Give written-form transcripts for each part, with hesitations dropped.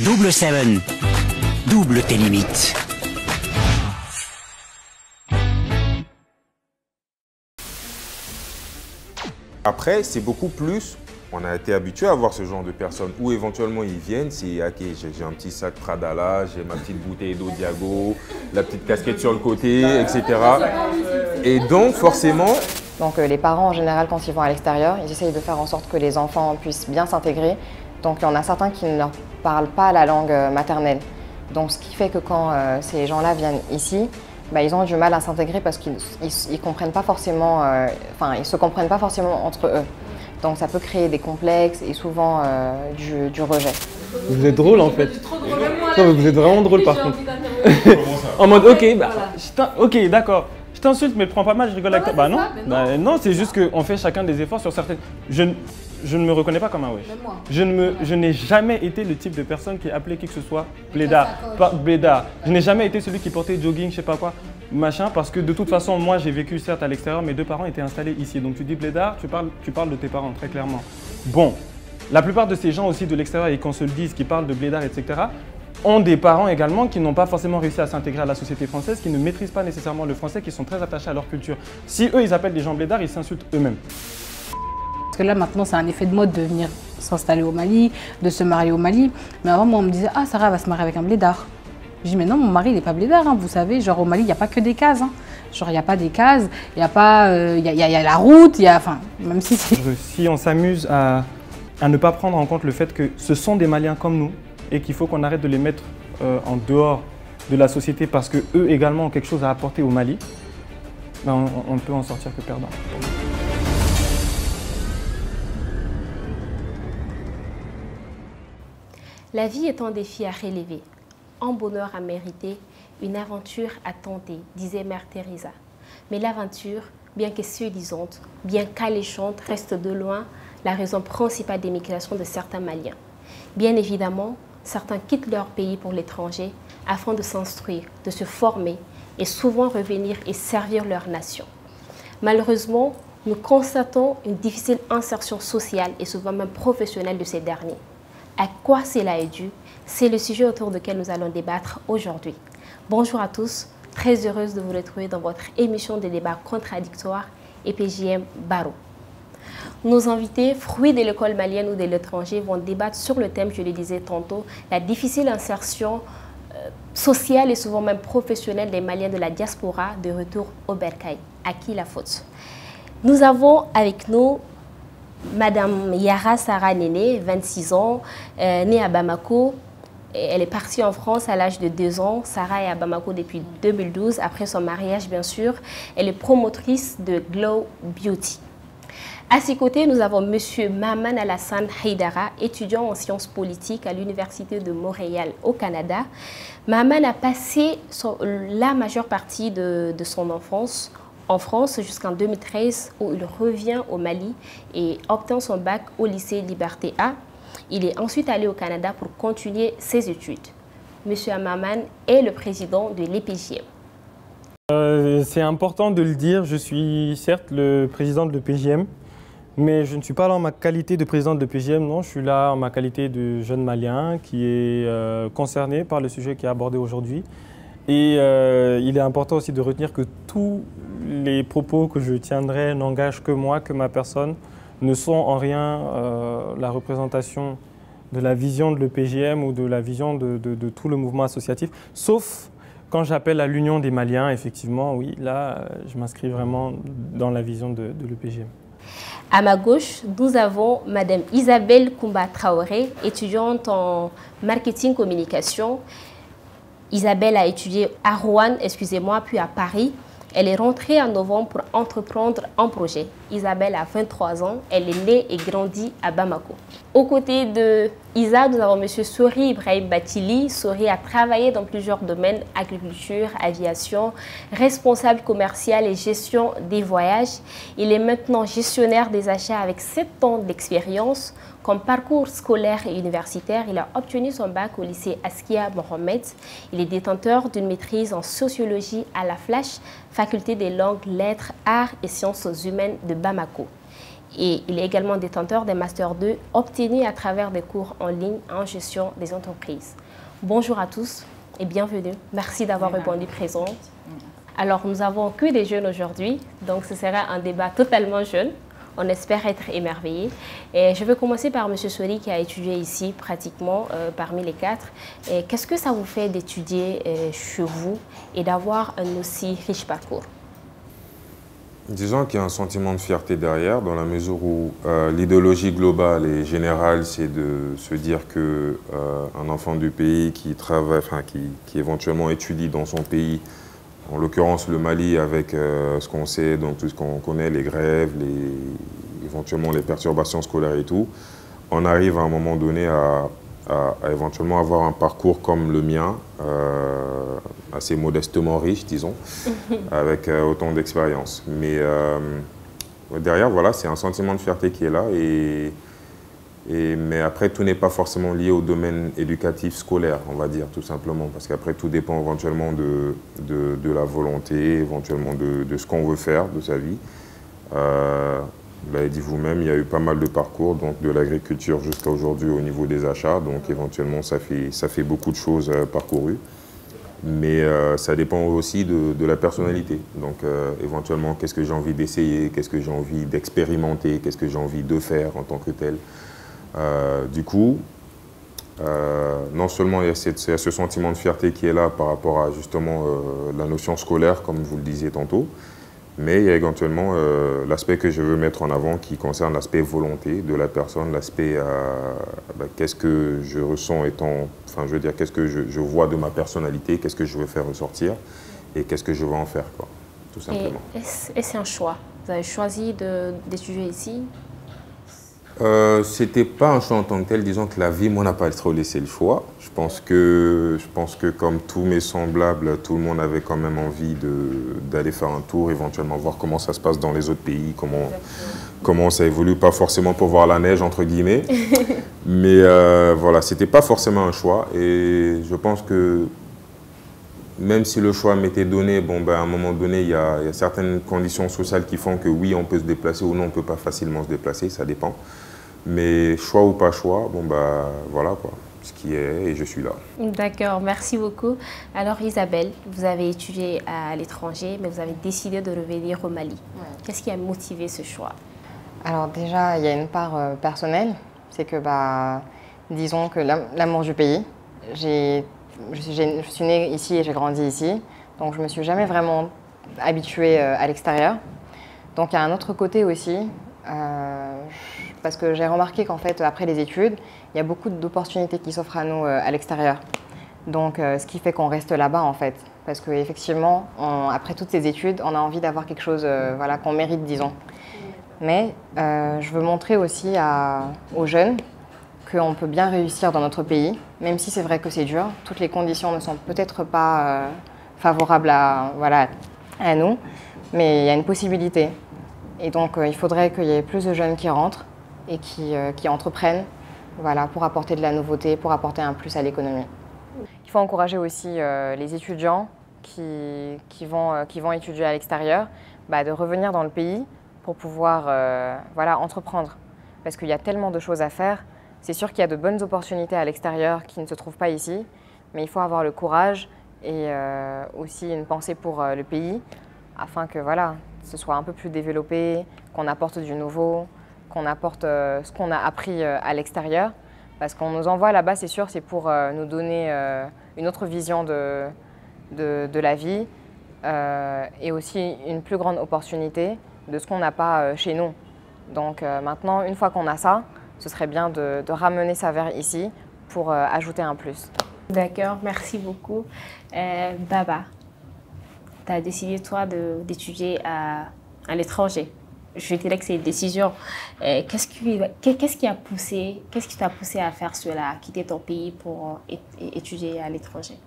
Double 7. Double tes limites. Après, c'est beaucoup plus, on a été habitué à voir ce genre de personnes où éventuellement ils viennent, c'est ok, j'ai un petit sac Prada là, j'ai ma petite bouteille d'eau Diago, la petite casquette sur le côté, etc. Et donc forcément… Donc les parents en général quand ils vont à l'extérieur, ils essayent de faire en sorte que les enfants puissent bien s'intégrer. Donc il y en a certains qui ne leur parlent pas la langue maternelle. Donc ce qui fait que quand ces gens-là viennent ici, ils ont du mal à s'intégrer parce qu'ils ne comprennent pas forcément, ils se comprennent pas forcément entre eux. Donc ça peut créer des complexes et souvent du rejet. Vous êtes drôle en fait. Non, vous êtes vraiment drôle par contre. En mode ok, ok d'accord. Je t'insulte mais prends pas mal, je rigole avec toi. Bah non, non c'est juste qu'on fait chacun des efforts sur certaines… Je ne me reconnais pas comme un wesh. Je n'ai jamais été le type de personne qui appelait qui que ce soit blédard. Blédard. Je n'ai jamais été celui qui portait jogging, je sais pas quoi, machin, parce que de toute façon, moi j'ai vécu certes à l'extérieur, mes deux parents étaient installés ici. Donc tu dis blédard, tu parles de tes parents, très clairement. Bon, la plupart de ces gens aussi de l'extérieur, et qu'on se le dise, qui parlent de blédard, etc., ont des parents également qui n'ont pas forcément réussi à s'intégrer à la société française, qui ne maîtrisent pas nécessairement le français, qui sont très attachés à leur culture. Si eux, ils appellent des gens blédards, ils s'insultent eux-mêmes. Parce que là, maintenant, c'est un effet de mode de venir s'installer au Mali, de se marier au Mali. Mais avant, moi, on me disait « Ah, Sarah va se marier avec un blédard ». Je dis « Mais non, mon mari, il n'est pas blédard, hein, vous savez. Genre, au Mali, il n'y a pas que des cases. Hein. Genre, il n'y a pas des cases, il y a pas… Il y a la route, il y a… Enfin, même si c'est… » Si on s'amuse à ne pas prendre en compte le fait que ce sont des Maliens comme nous et qu'il faut qu'on arrête de les mettre en dehors de la société parce qu'eux également ont quelque chose à apporter au Mali, on ne peut en sortir que perdant. La vie est un défi à relever, un bonheur à mériter, une aventure à tenter, disait Mère Teresa. Mais l'aventure, bien que séduisante, bien qu'alléchante, reste de loin la raison principale des migrations de certains Maliens. Bien évidemment, certains quittent leur pays pour l'étranger afin de s'instruire, de se former et souvent revenir et servir leur nation. Malheureusement, nous constatons une difficile insertion sociale et souvent même professionnelle de ces derniers. À quoi cela est dû? C'est le sujet autour duquel nous allons débattre aujourd'hui. Bonjour à tous, très heureuse de vous retrouver dans votre émission de débat contradictoire EPJM Barreau. Nos invités, fruits de l'école malienne ou de l'étranger, vont débattre sur le thème, je le disais tantôt, la difficile insertion sociale et souvent même professionnelle des Maliens de la diaspora de retour au Bercail. À qui la faute? Nous avons avec nous Madame Yara Sarah Néné, 26 ans, née à Bamako. Elle est partie en France à l'âge de 2 ans. Sarah est à Bamako depuis 2012, après son mariage bien sûr. Elle est promotrice de Glow Beauty. À ses côtés, nous avons Monsieur Maman Alassane Haidara, étudiant en sciences politiques à l'Université de Montréal au Canada. Maman a passé la majeure partie de son enfance en France jusqu'en 2013 où il revient au Mali et obtient son bac au lycée Liberté A. Il est ensuite allé au Canada pour continuer ses études. Monsieur Amaman est le président de l'EPJM. C'est important de le dire, je suis certes le président de l'EPJM, mais je ne suis pas là en ma qualité de président de l'EPJM, non, je suis là en ma qualité de jeune Malien qui est concerné par le sujet qui est abordé aujourd'hui. Et il est important aussi de retenir que tous les propos que je tiendrai n'engagent que moi, que ma personne, ne sont en rien la représentation de la vision de l'EPJM ou de la vision de tout le mouvement associatif, sauf quand j'appelle à l'union des Maliens, effectivement, oui, là, je m'inscris vraiment dans la vision de l'EPJM. À ma gauche, nous avons Madame Isabelle Koumba Traoré, étudiante en marketing communication. Isabelle a étudié à Rouen, puis à Paris. Elle est rentrée en novembre pour entreprendre un projet. Isabelle a 23 ans, elle est née et grandie à Bamako. Aux côtés de Isa, nous avons M. Sori Ibrahim Batili. Sori a travaillé dans plusieurs domaines, agriculture, aviation, responsable commercial et gestion des voyages. Il est maintenant gestionnaire des achats avec 7 ans d'expérience. Comme parcours scolaire et universitaire, il a obtenu son bac au lycée Askia Mohamed. Il est détenteur d'une maîtrise en sociologie à la Flash, faculté des langues, lettres, arts et sciences humaines de Bamako. et il est également détenteur des Master 2 obtenus à travers des cours en ligne en gestion des entreprises. Bonjour à tous et bienvenue. Merci d'avoir répondu présent. Alors, nous avons que des jeunes aujourd'hui, donc ce sera un débat totalement jeune. On espère être émerveillés. Et je vais commencer par M. Soli qui a étudié ici pratiquement parmi les quatre. Qu'est-ce que ça vous fait d'étudier chez vous et d'avoir un aussi riche parcours? Disons qu'il y a un sentiment de fierté derrière, dans la mesure où l'idéologie globale et générale, c'est de se dire qu'un enfant du pays qui travaille, qui éventuellement étudie dans son pays, en l'occurrence le Mali, avec ce qu'on sait, donc tout ce qu'on connaît, les grèves, éventuellement les perturbations scolaires et tout, on arrive à un moment donné à éventuellement avoir un parcours comme le mien, assez modestement riche, disons, avec autant d'expérience. Mais derrière, voilà, c'est un sentiment de fierté qui est là. Mais après, tout n'est pas forcément lié au domaine éducatif scolaire, on va dire, tout simplement. Parce qu'après, tout dépend éventuellement de la volonté, éventuellement de ce qu'on veut faire de sa vie. Vous l'avez dit vous-même, il y a eu pas mal de parcours, donc de l'agriculture jusqu'à aujourd'hui au niveau des achats. Donc éventuellement, ça fait beaucoup de choses parcourues. Mais ça dépend aussi de la personnalité. Donc éventuellement, qu'est-ce que j'ai envie d'essayer, qu'est-ce que j'ai envie d'expérimenter, qu'est-ce que j'ai envie de faire en tant que tel. Du coup, non seulement il y a ce sentiment de fierté qui est là par rapport à justement la notion scolaire, comme vous le disiez tantôt, mais il y a éventuellement l'aspect que je veux mettre en avant qui concerne l'aspect volonté de la personne, l'aspect qu'est-ce que je ressens étant, enfin je veux dire, qu'est-ce que je vois de ma personnalité, qu'est-ce que je veux faire ressortir et qu'est-ce que je veux en faire, quoi, tout simplement. Et c'est un choix. Vous avez choisi d'étudier ici? C'était pas un choix en tant que tel, disons que la vie m'en a pas trop laissé le choix. Je pense que comme tous mes semblables, tout le monde avait quand même envie d'aller faire un tour, éventuellement voir comment ça se passe dans les autres pays, comment ça évolue, pas forcément pour voir la neige entre guillemets, mais voilà, c'était pas forcément un choix et je pense que même si le choix m'était donné, à un moment donné, il y a certaines conditions sociales qui font que oui, on peut se déplacer ou non, on ne peut pas facilement se déplacer, ça dépend. Mais choix ou pas choix, voilà quoi, ce qui est et je suis là. D'accord, merci beaucoup. Alors Isabelle, vous avez étudié à l'étranger, mais vous avez décidé de revenir au Mali. Ouais. Qu'est-ce qui a motivé ce choix? Alors déjà, il y a une part personnelle, c'est que disons que l'amour du pays, je suis née ici et j'ai grandi ici, donc je ne me suis jamais vraiment habituée à l'extérieur. Donc il y a un autre côté aussi, parce que j'ai remarqué qu'en fait, après les études, il y a beaucoup d'opportunités qui s'offrent à nous à l'extérieur. Donc ce qui fait qu'on reste là-bas en fait, parce qu'effectivement, après toutes ces études, on a envie d'avoir quelque chose qu'on mérite, disons. Mais je veux montrer aussi aux jeunes qu'on peut bien réussir dans notre pays, même si c'est vrai que c'est dur. Toutes les conditions ne sont peut-être pas favorables à nous, mais il y a une possibilité. Et donc, il faudrait qu'il y ait plus de jeunes qui rentrent et qui entreprennent pour apporter de la nouveauté, pour apporter un plus à l'économie. Il faut encourager aussi les étudiants qui vont étudier à l'extérieur de revenir dans le pays pour pouvoir entreprendre. Parce qu'il y a tellement de choses à faire. C'est sûr qu'il y a de bonnes opportunités à l'extérieur qui ne se trouvent pas ici, mais il faut avoir le courage et aussi une pensée pour le pays afin que ce soit un peu plus développé, qu'on apporte du nouveau, qu'on apporte ce qu'on a appris à l'extérieur. Parce qu'on nous envoie là-bas, c'est sûr, c'est pour nous donner une autre vision de la vie et aussi une plus grande opportunité de ce qu'on n'a pas chez nous. Donc maintenant, une fois qu'on a ça, ce serait bien de ramener ça vers ici pour ajouter un plus. D'accord, merci beaucoup. Baba, tu as décidé, toi, d'étudier à l'étranger. Je dirais que c'est une décision. Qu'est-ce qui t'a poussé à faire cela, à quitter ton pays pour étudier à l'étranger?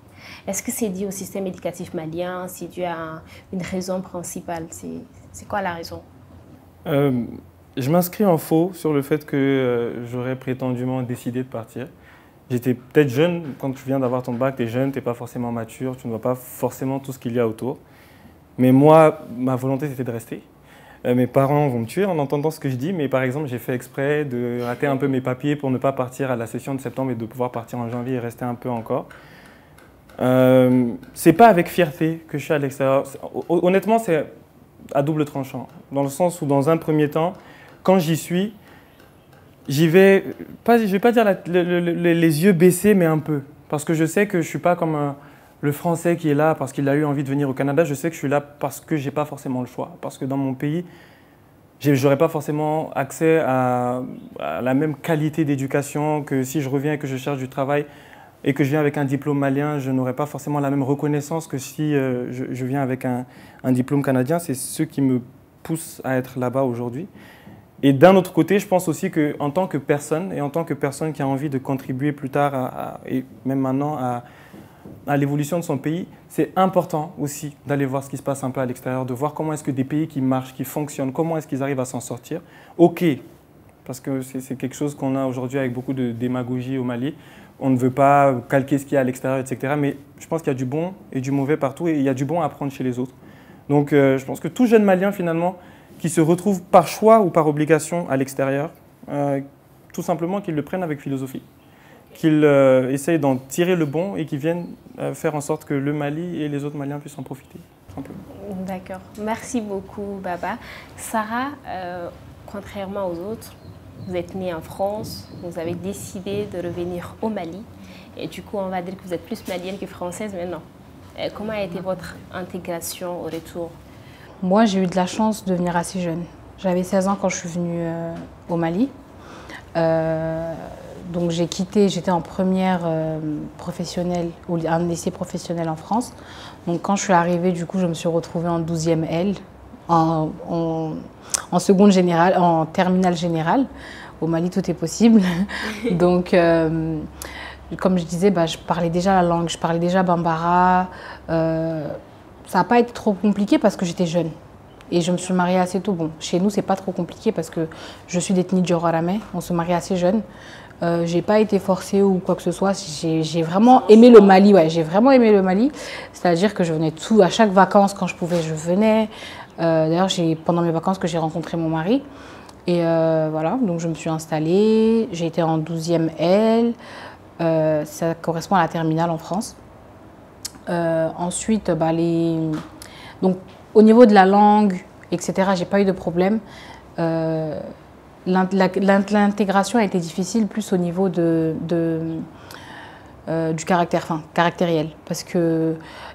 Est-ce que c'est dû au système éducatif malien? C'est dû à une raison principale? C'est quoi la raison? Je m'inscris en faux sur le fait que j'aurais prétendument décidé de partir. J'étais peut-être jeune, quand tu viens d'avoir ton bac, tu es jeune, tu n'es pas forcément mature, tu ne vois pas forcément tout ce qu'il y a autour. Mais moi, ma volonté, c'était de rester. Mes parents vont me tuer en entendant ce que je dis, mais par exemple, j'ai fait exprès de rater un peu mes papiers pour ne pas partir à la session de septembre et de pouvoir partir en janvier et rester un peu encore. C'est pas avec fierté que je suis à l'extérieur. Honnêtement, c'est à double tranchant, dans le sens où dans un premier temps, quand j'y suis, j'y vais, je vais pas dire les yeux baissés, mais un peu. Parce que je sais que je suis pas comme le Français qui est là parce qu'il a eu envie de venir au Canada. Je sais que je suis là parce que j'ai pas forcément le choix. Parce que dans mon pays, j'aurais pas forcément accès à la même qualité d'éducation que si je reviens et que je cherche du travail et que je viens avec un diplôme malien, je n'aurais pas forcément la même reconnaissance que si je viens avec un diplôme canadien. C'est ce qui me pousse à être là-bas aujourd'hui. Et d'un autre côté, je pense aussi qu'en tant que personne, et en tant que personne qui a envie de contribuer plus tard, et même maintenant, à l'évolution de son pays, c'est important aussi d'aller voir ce qui se passe un peu à l'extérieur, de voir comment est-ce que des pays qui marchent, qui fonctionnent, comment est-ce qu'ils arrivent à s'en sortir. OK, parce que c'est quelque chose qu'on a aujourd'hui avec beaucoup de démagogie au Mali. On ne veut pas calquer ce qu'il y a à l'extérieur, etc. Mais je pense qu'il y a du bon et du mauvais partout, et il y a du bon à apprendre chez les autres. Donc je pense que tout jeune Malien, finalement, qui se retrouvent par choix ou par obligation à l'extérieur, tout simplement qu'ils le prennent avec philosophie, qu'ils essayent d'en tirer le bon et qu'ils viennent faire en sorte que le Mali et les autres Maliens puissent en profiter, simplement. D'accord. Merci beaucoup, Baba. Sarah, contrairement aux autres, vous êtes née en France, vous avez décidé de revenir au Mali, et du coup, on va dire que vous êtes plus malienne que française maintenant. Comment a été votre intégration au retour? Moi, j'ai eu de la chance de venir assez jeune. J'avais 16 ans quand je suis venue au Mali. Donc j'ai quitté, j'étais en première professionnelle, ou un lycée professionnel en France. Donc quand je suis arrivée, du coup, je me suis retrouvée en 12e L, en seconde générale, en terminale générale. Au Mali, tout est possible. Donc, comme je disais, je parlais déjà la langue, je parlais déjà Bambara. Ça n'a pas été trop compliqué parce que j'étais jeune et je me suis mariée assez tôt. Bon, chez nous, c'est pas trop compliqué parce que je suis d'ethnie Dioraramé. On se marie assez jeune. J'ai pas été forcée ou quoi que ce soit. J'ai vraiment aimé le Mali. Ouais, j'ai vraiment aimé le Mali. C'est-à-dire que je venais à chaque vacances quand je pouvais, je venais. D'ailleurs, pendant mes vacances que j'ai rencontré mon mari. Et voilà, donc je me suis installée. J'ai été en 12e L. Ça correspond à la terminale en France. Ensuite, donc, au niveau de la langue, etc., j'ai pas eu de problème. L'intégration a été difficile plus au niveau du caractériel. Parce que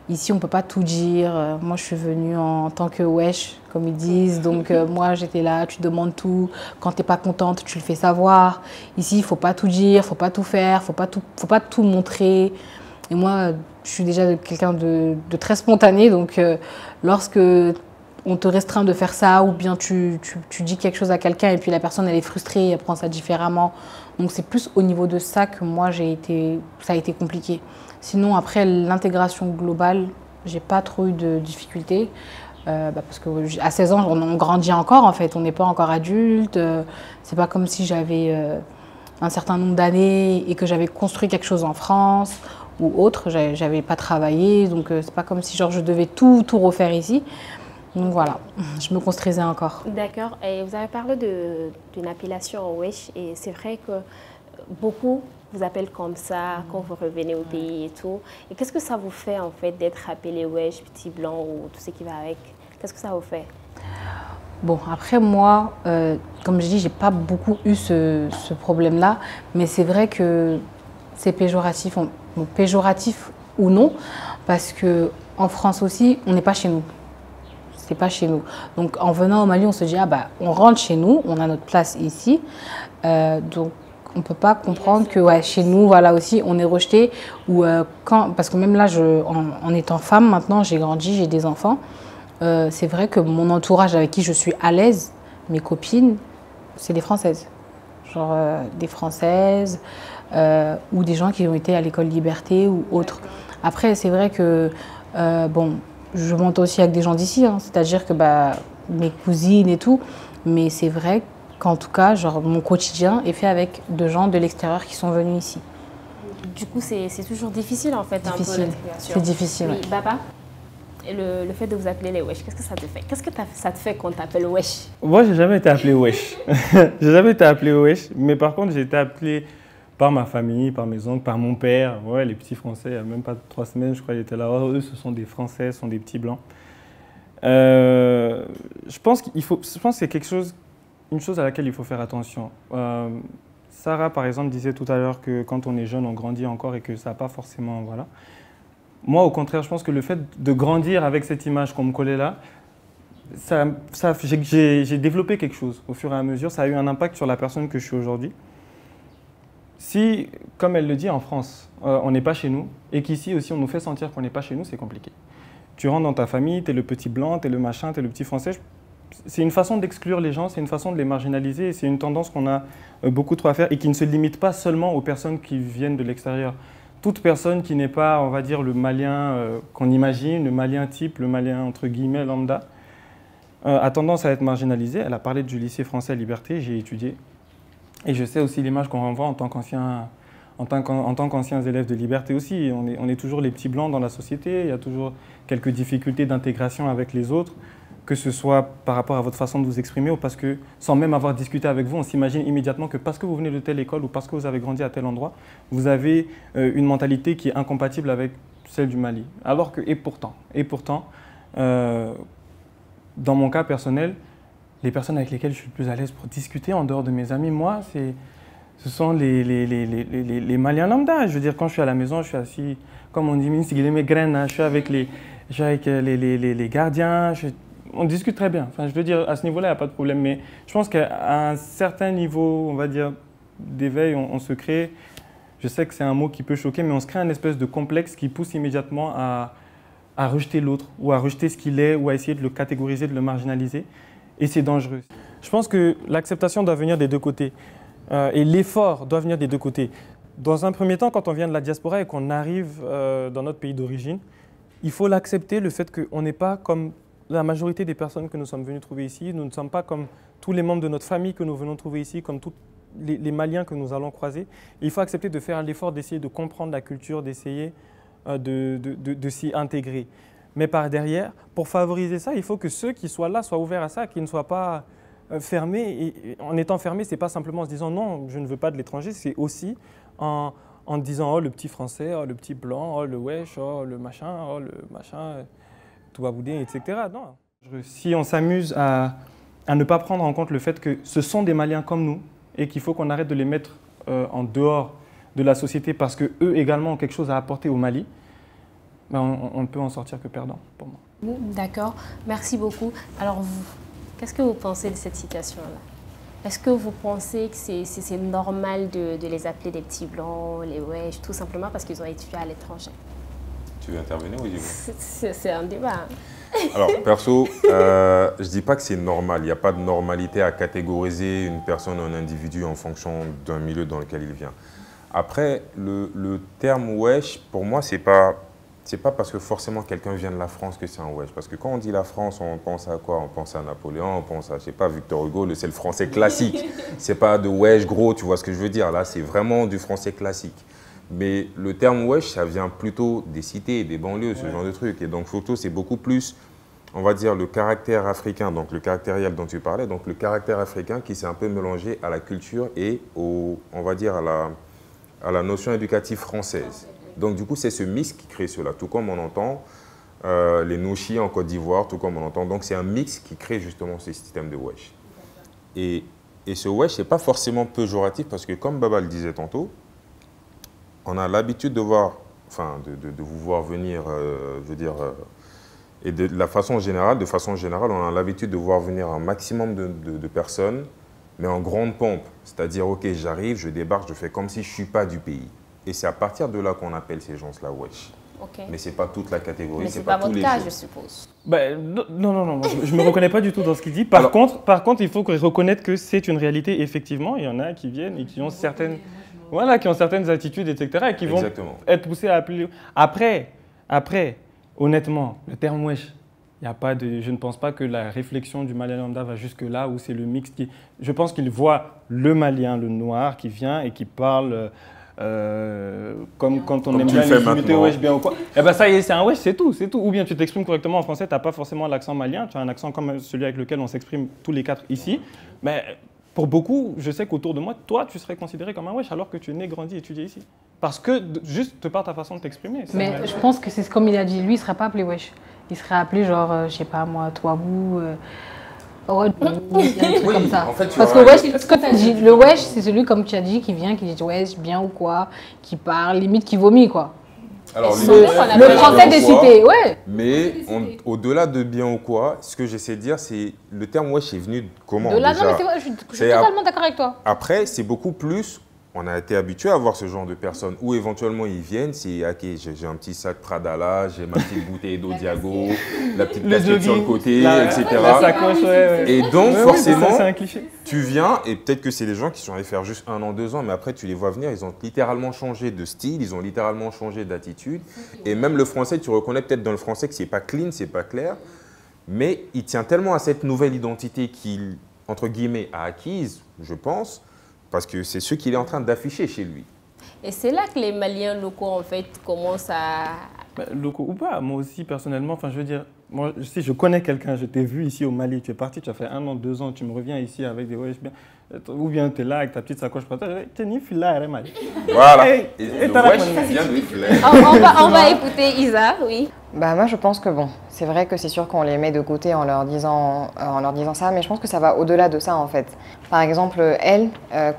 ici, on peut pas tout dire. Moi, je suis venue en tant que wesh, comme ils disent. Donc, moi, j'étais là, tu demandes tout. Quand tu n'es pas contente, tu le fais savoir. Ici, il faut pas tout dire, faut pas tout faire, faut pas tout montrer. Et moi, je suis déjà quelqu'un de très spontané, donc lorsque on te restreint de faire ça, ou bien tu dis quelque chose à quelqu'un et puis la personne elle est frustrée, elle prend ça différemment. Donc c'est plus au niveau de ça que moi ça a été compliqué. Sinon après l'intégration globale, j'ai pas trop eu de difficultés. Parce qu'à 16 ans, on grandit encore en fait, on n'est pas encore adulte. C'est pas comme si j'avais un certain nombre d'années et que j'avais construit quelque chose en France ou autre, j'avais pas travaillé, donc c'est pas comme si je devais tout refaire ici. Donc voilà, je me construisais encore. D'accord, et vous avez parlé d'une appellation wesh, et c'est vrai que beaucoup vous appellent comme ça quand vous revenez au pays et tout. Et qu'est-ce que ça vous fait en fait d'être appelé wesh, petit blanc ou tout ce qui va avec? Qu'est-ce que ça vous fait? Bon, après moi, comme je dis, j'ai pas beaucoup eu ce problème-là, mais c'est vrai que c'est péjoratif. Bon, péjoratif ou non, parce qu'en France aussi, on n'est pas chez nous. C'est pas chez nous. Donc en venant au Mali, on se dit, on rentre chez nous, on a notre place ici. Donc on ne peut pas comprendre que chez nous, voilà aussi, on est rejeté. Parce que même là, en étant femme, maintenant, j'ai grandi, j'ai des enfants. C'est vrai que mon entourage avec qui je suis à l'aise, mes copines, c'est des Françaises. Genre des Françaises. Ou des gens qui ont été à l'école Liberté ou autres. Après, c'est vrai que, je monte aussi avec des gens d'ici, hein, c'est-à-dire que mes cousines et tout, mais c'est vrai qu'en tout cas, mon quotidien est fait avec de gens de l'extérieur qui sont venus ici. Du coup, c'est toujours difficile en fait. Difficile, c'est difficile. Oui, Baba? et le fait de vous appeler les wesh, qu'est-ce que ça te fait? Qu'est-ce que ça te fait quand on t'appelle wesh? Moi, j'ai jamais été appelé wesh. J'ai jamais été appelé wesh, mais par contre, j'ai été appelé par ma famille, par mes oncles, par mon père. Ouais, les petits Français, il n'y a même pas 3 semaines, je crois, ils étaient là. Oh, eux, ce sont des Français, ce sont des petits blancs. Je pense que c'est une chose à laquelle il faut faire attention. Sarah, par exemple, disait tout à l'heure que quand on est jeune, on grandit encore et que ça n'a pas forcément... Voilà. Moi, au contraire, je pense que le fait de grandir avec cette image qu'on me collait là, j'ai développé quelque chose au fur et à mesure. Ça a eu un impact sur la personne que je suis aujourd'hui. Si, comme elle le dit, en France, on n'est pas chez nous et qu'ici aussi on nous fait sentir qu'on n'est pas chez nous, c'est compliqué. Tu rentres dans ta famille, tu es le petit blanc, tu es le machin, tu es le petit français. C'est une façon d'exclure les gens, c'est une façon de les marginaliser et c'est une tendance qu'on a beaucoup trop à faire et qui ne se limite pas seulement aux personnes qui viennent de l'extérieur. Toute personne qui n'est pas, on va dire, le malien qu'on imagine, le malien type, le malien entre guillemets lambda, a tendance à être marginalisée. Elle a parlé du lycée français Liberté, j'ai étudié. Et je sais aussi l'image qu'on renvoie en tant qu'anciens élèves de Liberté aussi. On est toujours les petits blancs dans la société, il y a toujours quelques difficultés d'intégration avec les autres, que ce soit par rapport à votre façon de vous exprimer ou parce que, sans même avoir discuté avec vous, on s'imagine immédiatement que parce que vous venez de telle école ou parce que vous avez grandi à tel endroit, vous avez une mentalité qui est incompatible avec celle du Mali. Alors que, et pourtant, dans mon cas personnel, les personnes avec lesquelles je suis le plus à l'aise pour discuter en dehors de mes amis, moi, ce sont les Maliens lambda. Je veux dire, quand je suis à la maison, je suis assis, comme on dit, je suis avec les gardiens, on discute très bien. Enfin, je veux dire, à ce niveau-là, il n'y a pas de problème. Mais je pense qu'à un certain niveau, on va dire, d'éveil, on se crée, je sais que c'est un mot qui peut choquer, mais on se crée un espèce de complexe qui pousse immédiatement à rejeter l'autre, ou à rejeter ce qu'il est, ou à essayer de le catégoriser, de le marginaliser. Et c'est dangereux. Je pense que l'acceptation doit venir des deux côtés. Et l'effort doit venir des deux côtés. Dans un premier temps, quand on vient de la diaspora et qu'on arrive dans notre pays d'origine, il faut l'accepter, le fait qu'on n'est pas comme la majorité des personnes que nous sommes venus trouver ici. Nous ne sommes pas comme tous les membres de notre famille que nous venons trouver ici, comme tous les Maliens que nous allons croiser. Et il faut accepter de faire l'effort d'essayer de comprendre la culture, d'essayer de s'y intégrer. Mais par derrière, pour favoriser ça, il faut que ceux qui soient là soient ouverts à ça, qu'ils ne soient pas fermés. Et en étant fermés, ce n'est pas simplement en se disant non, je ne veux pas de l'étranger, c'est aussi en disant oh le petit français, oh le petit blanc, oh le wesh, oh le machin, tout va bouder, etc. Non. Si on s'amuse à ne pas prendre en compte le fait que ce sont des Maliens comme nous et qu'il faut qu'on arrête de les mettre en dehors de la société parce qu'eux également ont quelque chose à apporter au Mali, ben on ne peut en sortir que perdant pour moi. D'accord, merci beaucoup. Alors vous, qu'est-ce que vous pensez de cette situation-là? Est-ce que vous pensez que c'est normal de les appeler des petits blancs, les wesh, tout simplement parce qu'ils ont étudié à l'étranger? Tu veux intervenir ou c'est un débat. Alors, perso, je ne dis pas que c'est normal. Il n'y a pas de normalité à catégoriser une personne ou un individu en fonction d'un milieu dans lequel il vient. Après, le terme wesh, pour moi, c'est pas parce que forcément quelqu'un vient de la France que c'est un wesh. Parce que quand on dit la France, on pense à quoi? On pense à Napoléon, on pense à, je sais pas, Victor Hugo, c'est le français classique. C'est pas de wesh gros, tu vois ce que je veux dire? Là, c'est vraiment du français classique. Mais le terme wesh, ça vient plutôt des cités, des banlieues, ce genre de trucs. Et donc, photo, c'est beaucoup plus, on va dire, le caractère africain, donc le caractériel dont tu parlais, donc le caractère africain qui s'est un peu mélangé à la culture et on va dire, à la notion éducative française. Donc, du coup, c'est ce mix qui crée cela, tout comme on entend les Nouchi en Côte d'Ivoire, tout comme on entend. Donc, c'est un mix qui crée justement ce système de wesh. Et ce wesh, ce n'est pas forcément péjoratif parce que, comme Baba le disait tantôt, on a l'habitude de voir, enfin, de vous voir venir, je veux dire, et de façon générale, on a l'habitude de voir venir un maximum de personnes, mais en grande pompe. C'est-à-dire, ok, j'arrive, je débarque, je fais comme si je ne suis pas du pays. Et c'est à partir de là qu'on appelle ces gens-là wesh. Okay. Mais ce n'est pas toute la catégorie, mais ce n'est pas votre cas, je suppose. Ben, non, je ne me reconnais pas du tout dans ce qu'il dit. Par contre, il faut reconnaître que c'est une réalité, effectivement. Il y en a qui viennent et qui ont certaines... Voilà, qui ont certaines attitudes, etc. et qui vont être poussés à appeler. Après, honnêtement, le terme wesh, je ne pense pas que la réflexion du Malien lambda va jusque-là où c'est le mix qui... Je pense qu'il voit le Malien, le noir, qui vient et qui parle comme quand on aime bien les imiter wesh bien ou quoi. Eh ben ça y est, c'est un wesh, c'est tout. Ou bien tu t'exprimes correctement en français, tu n'as pas forcément l'accent malien, tu as un accent comme celui avec lequel on s'exprime tous les quatre ici. Mais pour beaucoup, je sais qu'autour de moi, toi, tu serais considéré comme un wesh alors que tu es né, grandi, étudié ici. Parce que juste de par ta façon de t'exprimer. Mais je pense que c'est comme il a dit, lui, il ne serait pas appelé wesh. Il serait appelé genre, je sais pas moi, toi, vous. Ouais, un truc comme ça. En fait, parce que wesh, ce que tu as dit, le wesh, c'est celui, comme tu as dit, qui vient, qui dit wesh, bien ou quoi, qui parle, limite qui vomit, quoi. Alors, le français des cités, ouais. Mais au-delà de bien ou quoi, ce que j'essaie de dire, c'est le terme wesh est venu de comment de là, déjà. non, mais je suis totalement d'accord avec toi. Après, c'est beaucoup plus. On a été habitué à voir ce genre de personnes où éventuellement ils viennent, c'est ok, j'ai un petit sac Prada là, j'ai ma petite bouteille d'eau Diago, la petite casquette sur le côté, etc. La sacoche, ouais. Et donc forcément, c'est un cliché. Tu viens et peut-être que c'est des gens qui sont allés faire juste 1 an, 2 ans, mais après tu les vois venir, ils ont littéralement changé de style, ils ont littéralement changé d'attitude. Et même le français, tu reconnais peut-être dans le français que c'est pas clean, c'est pas clair, mais il tient tellement à cette nouvelle identité qu'il, entre guillemets, a acquise, je pense, parce que c'est ce qu'il est en train d'afficher chez lui. Et c'est là que les Maliens locaux, en fait, commencent à... Locaux ou pas, moi aussi, personnellement, enfin, je veux dire, moi, si je connais quelqu'un, je t'ai vu ici au Mali, tu es parti, tu as fait 1 an, 2 ans, tu me reviens ici avec des wesh bien, ou bien tu es là avec ta petite sacoche par terre, tu es ni fila, mal. Voilà. Hey, et le wesh vient de Fila. On va écouter Isa, oui. Bah moi je pense que bon, c'est vrai que c'est sûr qu'on les met de côté en leur disant ça, mais je pense que ça va au-delà de ça en fait. Par exemple, elle,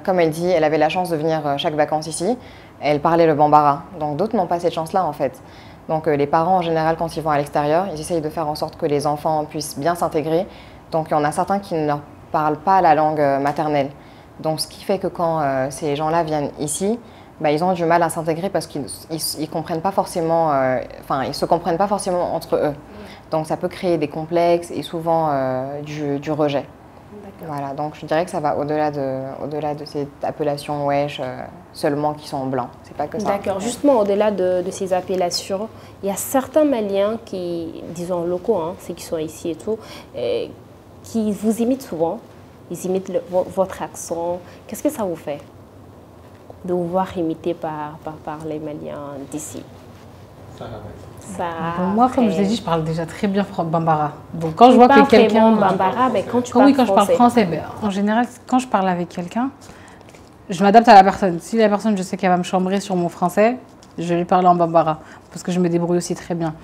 comme elle dit, elle avait la chance de venir chaque vacances ici, elle parlait le bambara, donc d'autres n'ont pas cette chance-là en fait. Donc les parents en général quand ils vont à l'extérieur, ils essayent de faire en sorte que les enfants puissent bien s'intégrer, donc il y en a certains qui ne leur parlent pas la langue maternelle. Donc ce qui fait que quand ces gens-là viennent ici, bah, ils ont du mal à s'intégrer parce qu'ils ne comprennent pas forcément, ils se comprennent pas forcément entre eux. Donc ça peut créer des complexes et souvent du rejet. Voilà, donc je dirais que ça va au-delà de cette appellation wesh seulement qui sont blancs. C'est pas que ça. D'accord, justement au-delà de ces appellations, il y a certains Maliens qui, disons locaux, hein, ceux qui sont ici et tout, qui vous imitent souvent. Ils imitent votre accent. Qu'est-ce que ça vous fait de vous voir imité par les Maliens d'ici? Moi, comme je l'ai dit, je parle déjà très bien bambara. Donc quand je vois que quelqu'un bambara, mais quand je parle français, en général, quand je parle avec quelqu'un, je m'adapte à la personne. Si la personne, je sais qu'elle va me chambrer sur mon français, je vais lui parler en bambara parce que je me débrouille aussi très bien.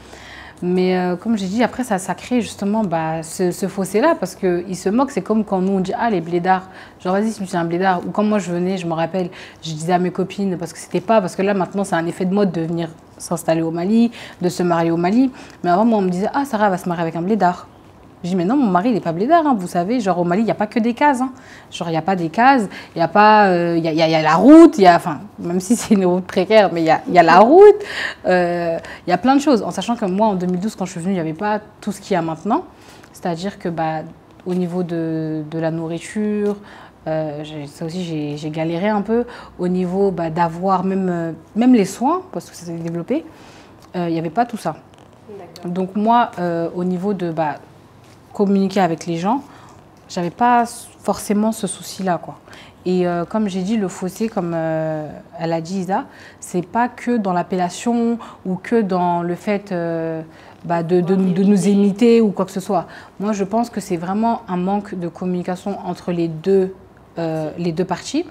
Mais comme j'ai dit, après, ça crée justement ce fossé-là parce qu'ils se moquent. C'est comme quand nous, on dit « Ah, les blédards ». Genre, vas-y, si tu es un blédard. Ou quand moi, je venais, je me rappelle, je disais à mes copines, parce que c'était pas... Parce que là, maintenant, c'est un effet de mode de venir s'installer au Mali, de se marier au Mali. Mais avant, moi, on me disait « Ah, Sarah va se marier avec un blédard ». Je dis, mais non, mon mari, il n'est pas blédard, hein, vous savez. Genre, au Mali, il n'y a pas que des cases. Hein. Genre, il n'y a pas des cases, il y a pas... Il y a la route, enfin, même si c'est une route précaire, mais il y a la route. Il y a plein de choses. En sachant que moi, en 2012, quand je suis venue, il n'y avait pas tout ce qu'il y a maintenant. C'est-à-dire que, au niveau de la nourriture, ça aussi, j'ai galéré un peu. Au niveau d'avoir même les soins, parce que ça s'est développé, il n'y avait pas tout ça. Donc moi, au niveau de... communiquer avec les gens, j'avais pas forcément ce souci-là, quoi. Et comme j'ai dit, le fossé, comme elle a dit Isa, c'est pas que dans l'appellation ou que dans le fait de nous imiter ou quoi que ce soit. Moi, je pense que c'est vraiment un manque de communication entre les deux parties,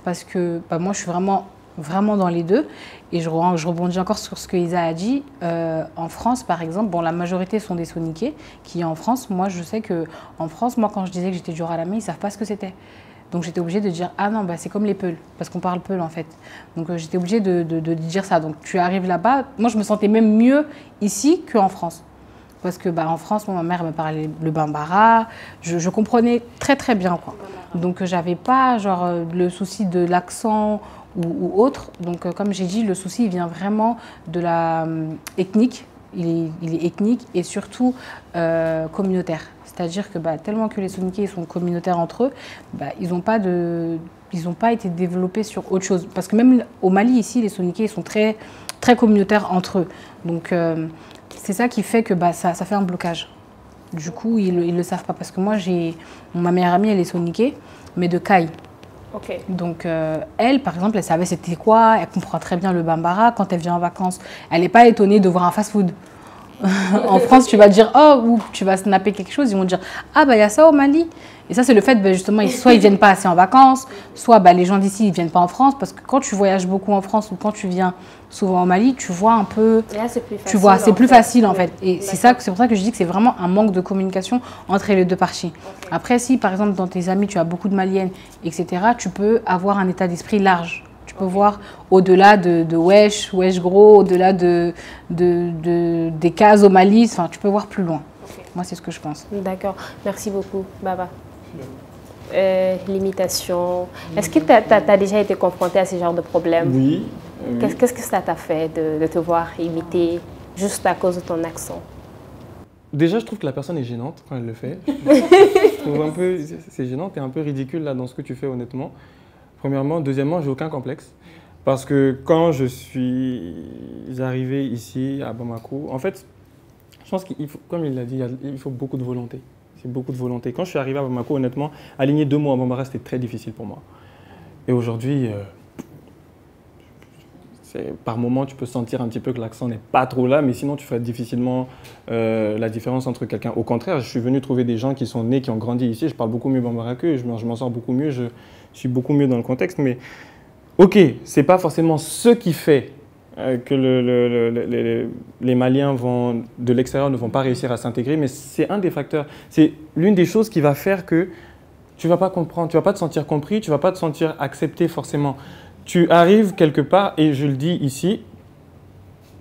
parce que moi, je suis vraiment dans les deux. Et je rebondis encore sur ce que Isa a dit. En France, par exemple, la majorité sont des soniqués qui est en France. Moi, je sais qu'en France, quand je disais que j'étais du Ralamé, ils ne savent pas ce que c'était. Donc, j'étais obligée de dire « Ah non, c'est comme les Peuls », parce qu'on parle Peul, en fait. Donc, j'étais obligée de dire ça. Donc, tu arrives là-bas. Moi, je me sentais même mieux ici qu'en France. Parce que en France, ma mère me parlait le bambara. Je comprenais très, très bien, quoi. Donc, je n'avais pas le souci de l'accent ou autre. Donc, comme j'ai dit, le souci il vient vraiment de la ethnique. Il est ethnique et surtout communautaire. C'est-à-dire que tellement que les soniqués sont communautaires entre eux, ils n'ont pas été développés sur autre chose. Parce que même au Mali, ici, les soniqués sont très, très communautaires entre eux. Donc, c'est ça qui fait que ça fait un blocage. Du coup, ils ne le savent pas. Parce que moi, ma meilleure amie, elle est soniquée, mais de Caille. Ok. Donc, elle, par exemple, elle savait c'était quoi, elle comprend très bien le bambara. Quand elle vient en vacances, elle n'est pas étonnée de voir un fast-food. En France, tu vas dire, oh, ou tu vas snapper quelque chose, ils vont dire, ah, bah, il y a ça au Mali. Et ça, c'est le fait, ben, justement, soit ils ne viennent pas assez en vacances, soit ben, les gens d'ici, ils ne viennent pas en France. Parce que quand tu voyages beaucoup en France ou quand tu viens souvent au Mali, tu vois un peu. Et là, c'est plus facile. Tu vois, c'est plus facile, en fait. Et c'est pour ça que je dis que c'est vraiment un manque de communication entre les deux parties. Okay. Après, si, par exemple, dans tes amis, tu as beaucoup de Maliennes, etc., tu peux avoir un état d'esprit large. Tu peux voir au-delà de wesh gros, au-delà des cases au Mali, enfin, tu peux voir plus loin. Okay. Moi, c'est ce que je pense. D'accord. Merci beaucoup, Baba. L'imitation. Est-ce que tu as déjà été confronté à ce genre de problème? Oui. Qu'est-ce que ça t'a fait de te voir imiter juste à cause de ton accent? Déjà, je trouve que la personne est gênante quand elle le fait. Je trouve un peu, c'est gênant, tu es un peu ridicule là dans ce que tu fais honnêtement. Premièrement. Deuxièmement, j'ai aucun complexe. Parce que quand je suis arrivé ici à Bamako, en fait, je pense qu'il faut, comme il l'a dit, il faut beaucoup de volonté. C'est beaucoup de volonté. Quand je suis arrivé à Bamako, honnêtement, aligner 2 mots à Bambara, c'était très difficile pour moi. Et aujourd'hui, par moment, tu peux sentir un petit peu que l'accent n'est pas trop là, mais sinon, tu ferais difficilement la différence entre quelqu'un. Au contraire, je suis venu trouver des gens qui sont nés, qui ont grandi ici. Je parle beaucoup mieux Bambara qu'eux, je m'en sors beaucoup mieux, je suis beaucoup mieux dans le contexte. Mais ok, ce n'est pas forcément ce qui fait que les Maliens de l'extérieur ne vont pas réussir à s'intégrer, mais c'est un des facteurs. C'est l'une des choses qui va faire que tu ne vas pas comprendre, tu ne vas pas te sentir compris, tu ne vas pas te sentir accepté forcément. Tu arrives quelque part, et je le dis ici,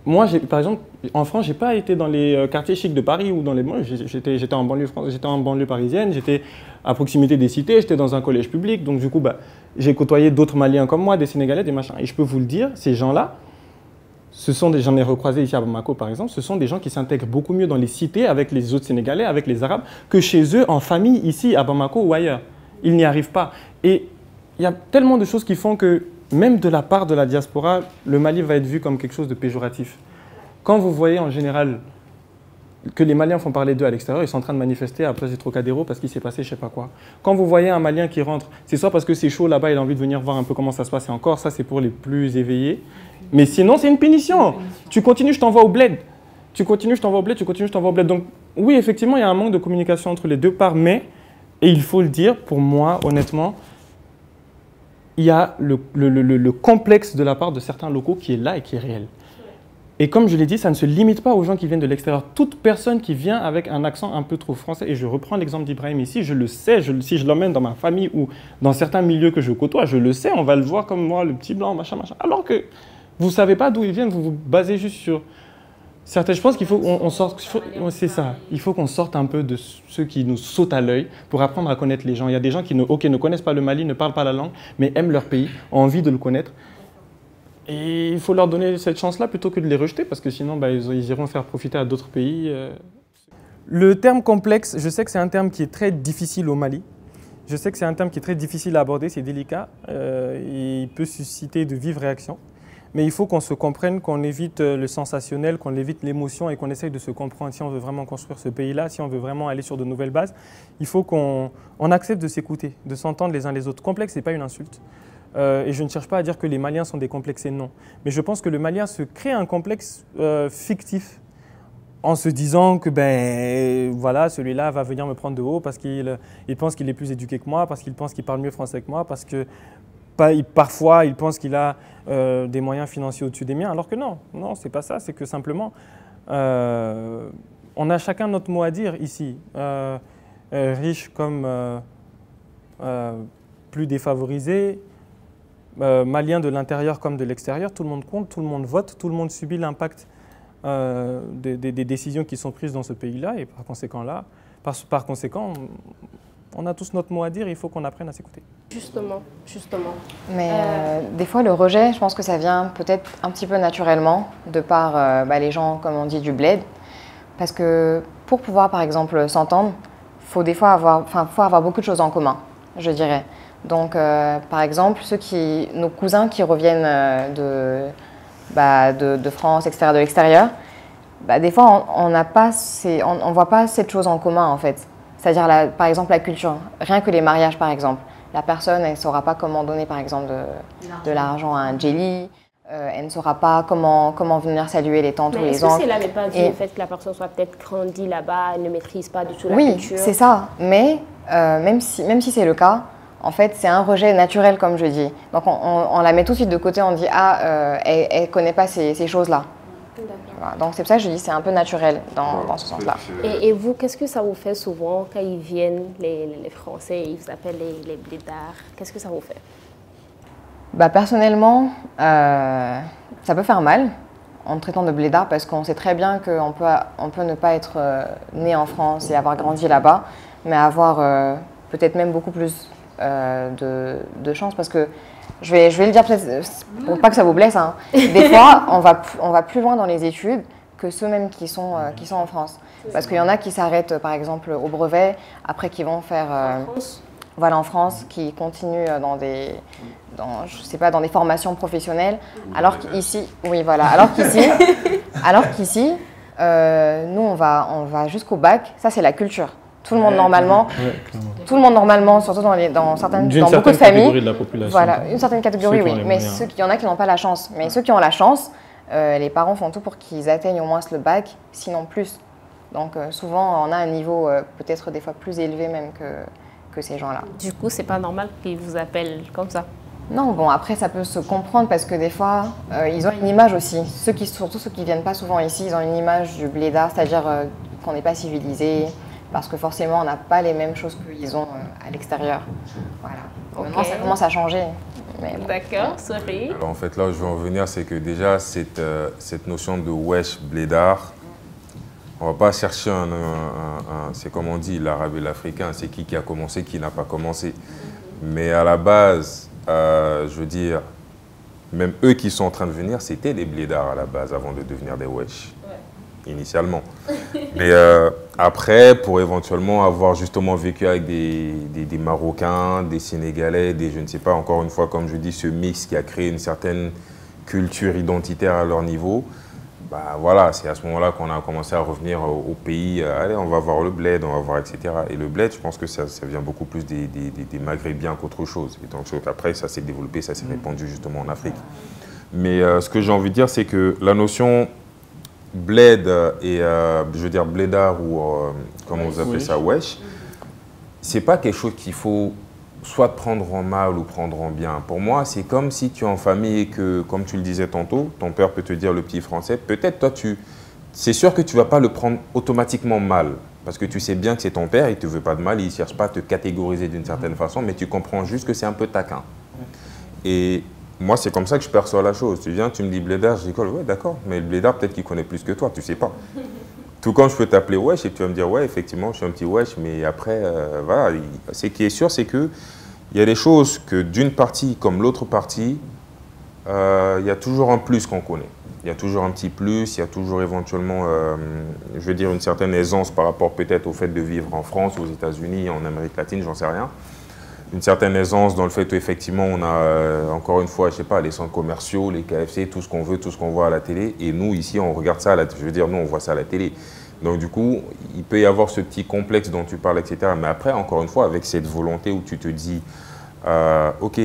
moi, par exemple, en France, je n'ai pas été dans les quartiers chics de Paris ou dans les... Moi, j'étais en banlieue parisienne, j'étais à proximité des cités, j'étais dans un collège public, donc du coup, bah, j'ai côtoyé d'autres Maliens comme moi, des Sénégalais, des machins. Et je peux vous le dire, ces gens-là, j'en ai recroisé ici à Bamako par exemple, ce sont des gens qui s'intègrent beaucoup mieux dans les cités avec les autres Sénégalais, avec les Arabes, que chez eux en famille ici à Bamako ou ailleurs. Ils n'y arrivent pas. Et il y a tellement de choses qui font que même de la part de la diaspora, le Mali va être vu comme quelque chose de péjoratif. Quand vous voyez en général que les Maliens font parler d'eux à l'extérieur, ils sont en train de manifester à Place du Trocadéro parce qu'il s'est passé je ne sais pas quoi. Quand vous voyez un Malien qui rentre, c'est soit parce que c'est chaud là-bas, il a envie de venir voir un peu comment ça se passe, et encore ça c'est pour les plus éveillés. Mais sinon, c'est une punition. Tu continues, je t'envoie au bled. Tu continues, je t'envoie au bled, tu continues, je t'envoie au bled. Donc, oui, effectivement, il y a un manque de communication entre les deux parts, mais, et il faut le dire, pour moi, honnêtement, il y a le complexe de la part de certains locaux qui est là et qui est réel. Et comme je l'ai dit, ça ne se limite pas aux gens qui viennent de l'extérieur. Toute personne qui vient avec un accent un peu trop français, et je reprends l'exemple d'Ibrahim ici, je le sais, si je l'emmène dans ma famille ou dans certains milieux que je côtoie, je le sais, on va le voir comme moi, le petit blanc, machin, machin. Alors que vous ne savez pas d'où ils viennent, vous vous basez juste sur certains. Je pense qu'il faut qu'on sorte, c'est ça, il faut qu'on sorte un peu de ceux qui nous sautent à l'œil pour apprendre à connaître les gens. Il y a des gens qui ne connaissent pas le Mali, ne parlent pas la langue, mais aiment leur pays, ont envie de le connaître. Et il faut leur donner cette chance-là plutôt que de les rejeter, parce que sinon, bah, ils iront faire profiter à d'autres pays. Le terme complexe, je sais que c'est un terme qui est très difficile au Mali. Je sais que c'est un terme qui est très difficile à aborder, c'est délicat. Et il peut susciter de vives réactions. Mais il faut qu'on se comprenne, qu'on évite le sensationnel, qu'on évite l'émotion et qu'on essaye de se comprendre. Si on veut vraiment construire ce pays-là, si on veut vraiment aller sur de nouvelles bases, il faut qu'on accepte de s'écouter, de s'entendre les uns les autres. Complexe, ce n'est pas une insulte. Et je ne cherche pas à dire que les Maliens sont décomplexés, non. Mais je pense que le Malien se crée un complexe fictif en se disant que ben, voilà, celui-là va venir me prendre de haut parce qu'il pense qu'il est plus éduqué que moi, parce qu'il pense qu'il parle mieux français que moi, parce que parfois il pense qu'il a des moyens financiers au-dessus des miens, alors que non, non, c'est pas ça, c'est que simplement on a chacun notre mot à dire ici, riche comme plus défavorisé, Malien de l'intérieur comme de l'extérieur, tout le monde compte, tout le monde vote, tout le monde subit l'impact des décisions qui sont prises dans ce pays-là, et par conséquent, on a tous notre mot à dire, il faut qu'on apprenne à s'écouter. Justement. Mais des fois, le rejet, je pense que ça vient peut-être un petit peu naturellement, de par les gens, comme on dit, du bled. Parce que pour pouvoir, par exemple, s'entendre, faut des fois avoir beaucoup de choses en commun, je dirais. Donc, par exemple, nos cousins qui reviennent de France, etc., de l'extérieur, des fois, on ne voit pas cette chose en commun, en fait. C'est-à-dire, par exemple, la culture. Rien que les mariages, par exemple. La personne, elle ne saura pas comment donner, par exemple, de l'argent à un jelly. Elle ne saura pas comment venir saluer les tantes ou les oncles. Est-ce que cela n'est pas dû au fait que la personne soit peut-être grandie là-bas, elle ne maîtrise pas du tout la culture? Oui, c'est ça. Mais même si c'est le cas, en fait, c'est un rejet naturel, comme je dis. Donc, on la met tout de suite de côté, on dit « Ah, elle ne connaît pas ces choses-là ». Voilà. Donc, c'est pour ça que je dis c'est un peu naturel dans ce sens-là. Et vous, qu'est-ce que ça vous fait souvent quand ils viennent, les Français, ils vous appellent les blédards? Qu'est-ce que ça vous fait? Bah, personnellement, ça peut faire mal en traitant de blédard parce qu'on sait très bien qu'on peut ne pas être né en France et avoir grandi là-bas, mais avoir peut-être même beaucoup plus de chance parce que je vais le dire peut-être pour pas que ça vous blesse. Hein. Des fois, on va plus loin dans les études que ceux mêmes qui sont en France. Parce qu'il y en a qui s'arrêtent par exemple au brevet, après qui vont faire en France, qui continuent dans des formations professionnelles, alors qu'ici, nous on va jusqu'au bac. Ça c'est la culture. Tout le monde normalement, surtout dans beaucoup de familles, de la population. Voilà, une certaine catégorie, oui. Mais il y en a qui n'ont pas la chance. Mais ceux qui ont la chance, les parents font tout pour qu'ils atteignent au moins le bac, sinon plus. Donc souvent, on a un niveau peut-être des fois plus élevé même que ces gens-là. Du coup, c'est pas normal qu'ils vous appellent comme ça? Non, bon, après, ça peut se comprendre parce que des fois, ils ont une image aussi. Surtout ceux qui viennent pas souvent ici, ils ont une image du blédard, c'est-à-dire qu'on n'est pas civilisé, parce que forcément, on n'a pas les mêmes choses qu'ils ont à l'extérieur. Voilà. Maintenant, ça commence à changer. Bon. D'accord, sorry. Alors en fait, là où je veux en venir, c'est que déjà, cette notion de wesh, blédard, on ne va pas chercher c'est comme on dit, l'arabe et l'africain, c'est qui a commencé, qui n'a pas commencé. Mais à la base, je veux dire, même eux qui sont en train de venir, c'était des blédards à la base avant de devenir des wesh, initialement. Mais après, pour éventuellement avoir justement vécu avec des Marocains, des Sénégalais, je ne sais pas, encore une fois, comme je dis, ce mix qui a créé une certaine culture identitaire à leur niveau, bah voilà, c'est à ce moment-là qu'on a commencé à revenir au pays. Allez, on va voir le bled, on va voir, etc. Et le bled, je pense que ça vient beaucoup plus des Maghrébiens qu'autre chose. Et donc après, ça s'est développé, ça s'est répandu justement en Afrique. Mais ce que j'ai envie de dire, c'est que la notion bled et, je veux dire, blédard ou, comment vous appelez ça, wesh, c'est pas quelque chose qu'il faut soit prendre en mal ou prendre en bien. Pour moi, c'est comme si tu es en famille et que, comme tu le disais tantôt, ton père peut te dire le petit français, peut-être toi, c'est sûr que tu ne vas pas le prendre automatiquement mal, parce que tu sais bien que c'est ton père, il ne te veut pas de mal, il ne cherche pas à te catégoriser d'une certaine façon, mais tu comprends juste que c'est un peu taquin. Et moi, c'est comme ça que je perçois la chose. Tu viens, tu me dis blédard, je dis quoi? Ouais, d'accord, mais le blédard, peut-être qu'il connaît plus que toi, tu ne sais pas. Tout comme je peux t'appeler wesh et tu vas me dire ouais, effectivement, je suis un petit wesh, mais après, voilà, ce qui est sûr, c'est que il y a des choses que d'une partie comme l'autre partie, il y a toujours un plus qu'on connaît. Il y a toujours un petit plus, il y a toujours éventuellement, je veux dire, une certaine aisance par rapport peut-être au fait de vivre en France, aux États-Unis, en Amérique latine, j'en sais rien. Une certaine aisance dans le fait qu'effectivement, on a, encore une fois, je sais pas, les centres commerciaux, les KFC, tout ce qu'on veut, tout ce qu'on voit à la télé. Et nous, ici, on regarde ça, je veux dire, nous, on voit ça à la télé. Donc, du coup, il peut y avoir ce petit complexe dont tu parles, etc. Mais après, encore une fois, avec cette volonté où tu te dis, OK,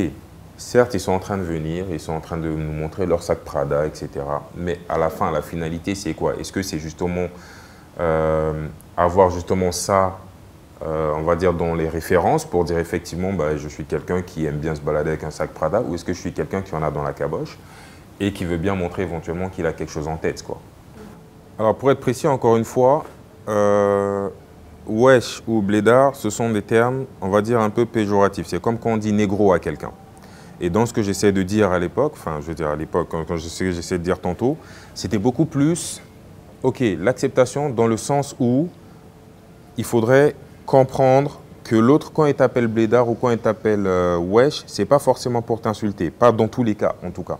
certes, ils sont en train de venir, ils sont en train de nous montrer leur sac Prada, etc. Mais à la fin, la finalité, c'est quoi? Est-ce que c'est justement avoir justement ça, on va dire, dans les références pour dire effectivement, bah, je suis quelqu'un qui aime bien se balader avec un sac Prada, ou est-ce que je suis quelqu'un qui en a dans la caboche et qui veut bien montrer éventuellement qu'il a quelque chose en tête, quoi. Alors, pour être précis, encore une fois, wesh ou blédard, ce sont des termes, on va dire, un peu péjoratifs. C'est comme quand on dit négro à quelqu'un. Et dans ce que j'essaie de dire à l'époque, enfin, je veux dire à l'époque, quand j'essaie de dire tantôt, c'était beaucoup plus, OK, l'acceptation dans le sens où il faudrait comprendre que l'autre, quand il t'appelle blédard ou quand il t'appelle wesh, c'est pas forcément pour t'insulter, pas dans tous les cas en tout cas.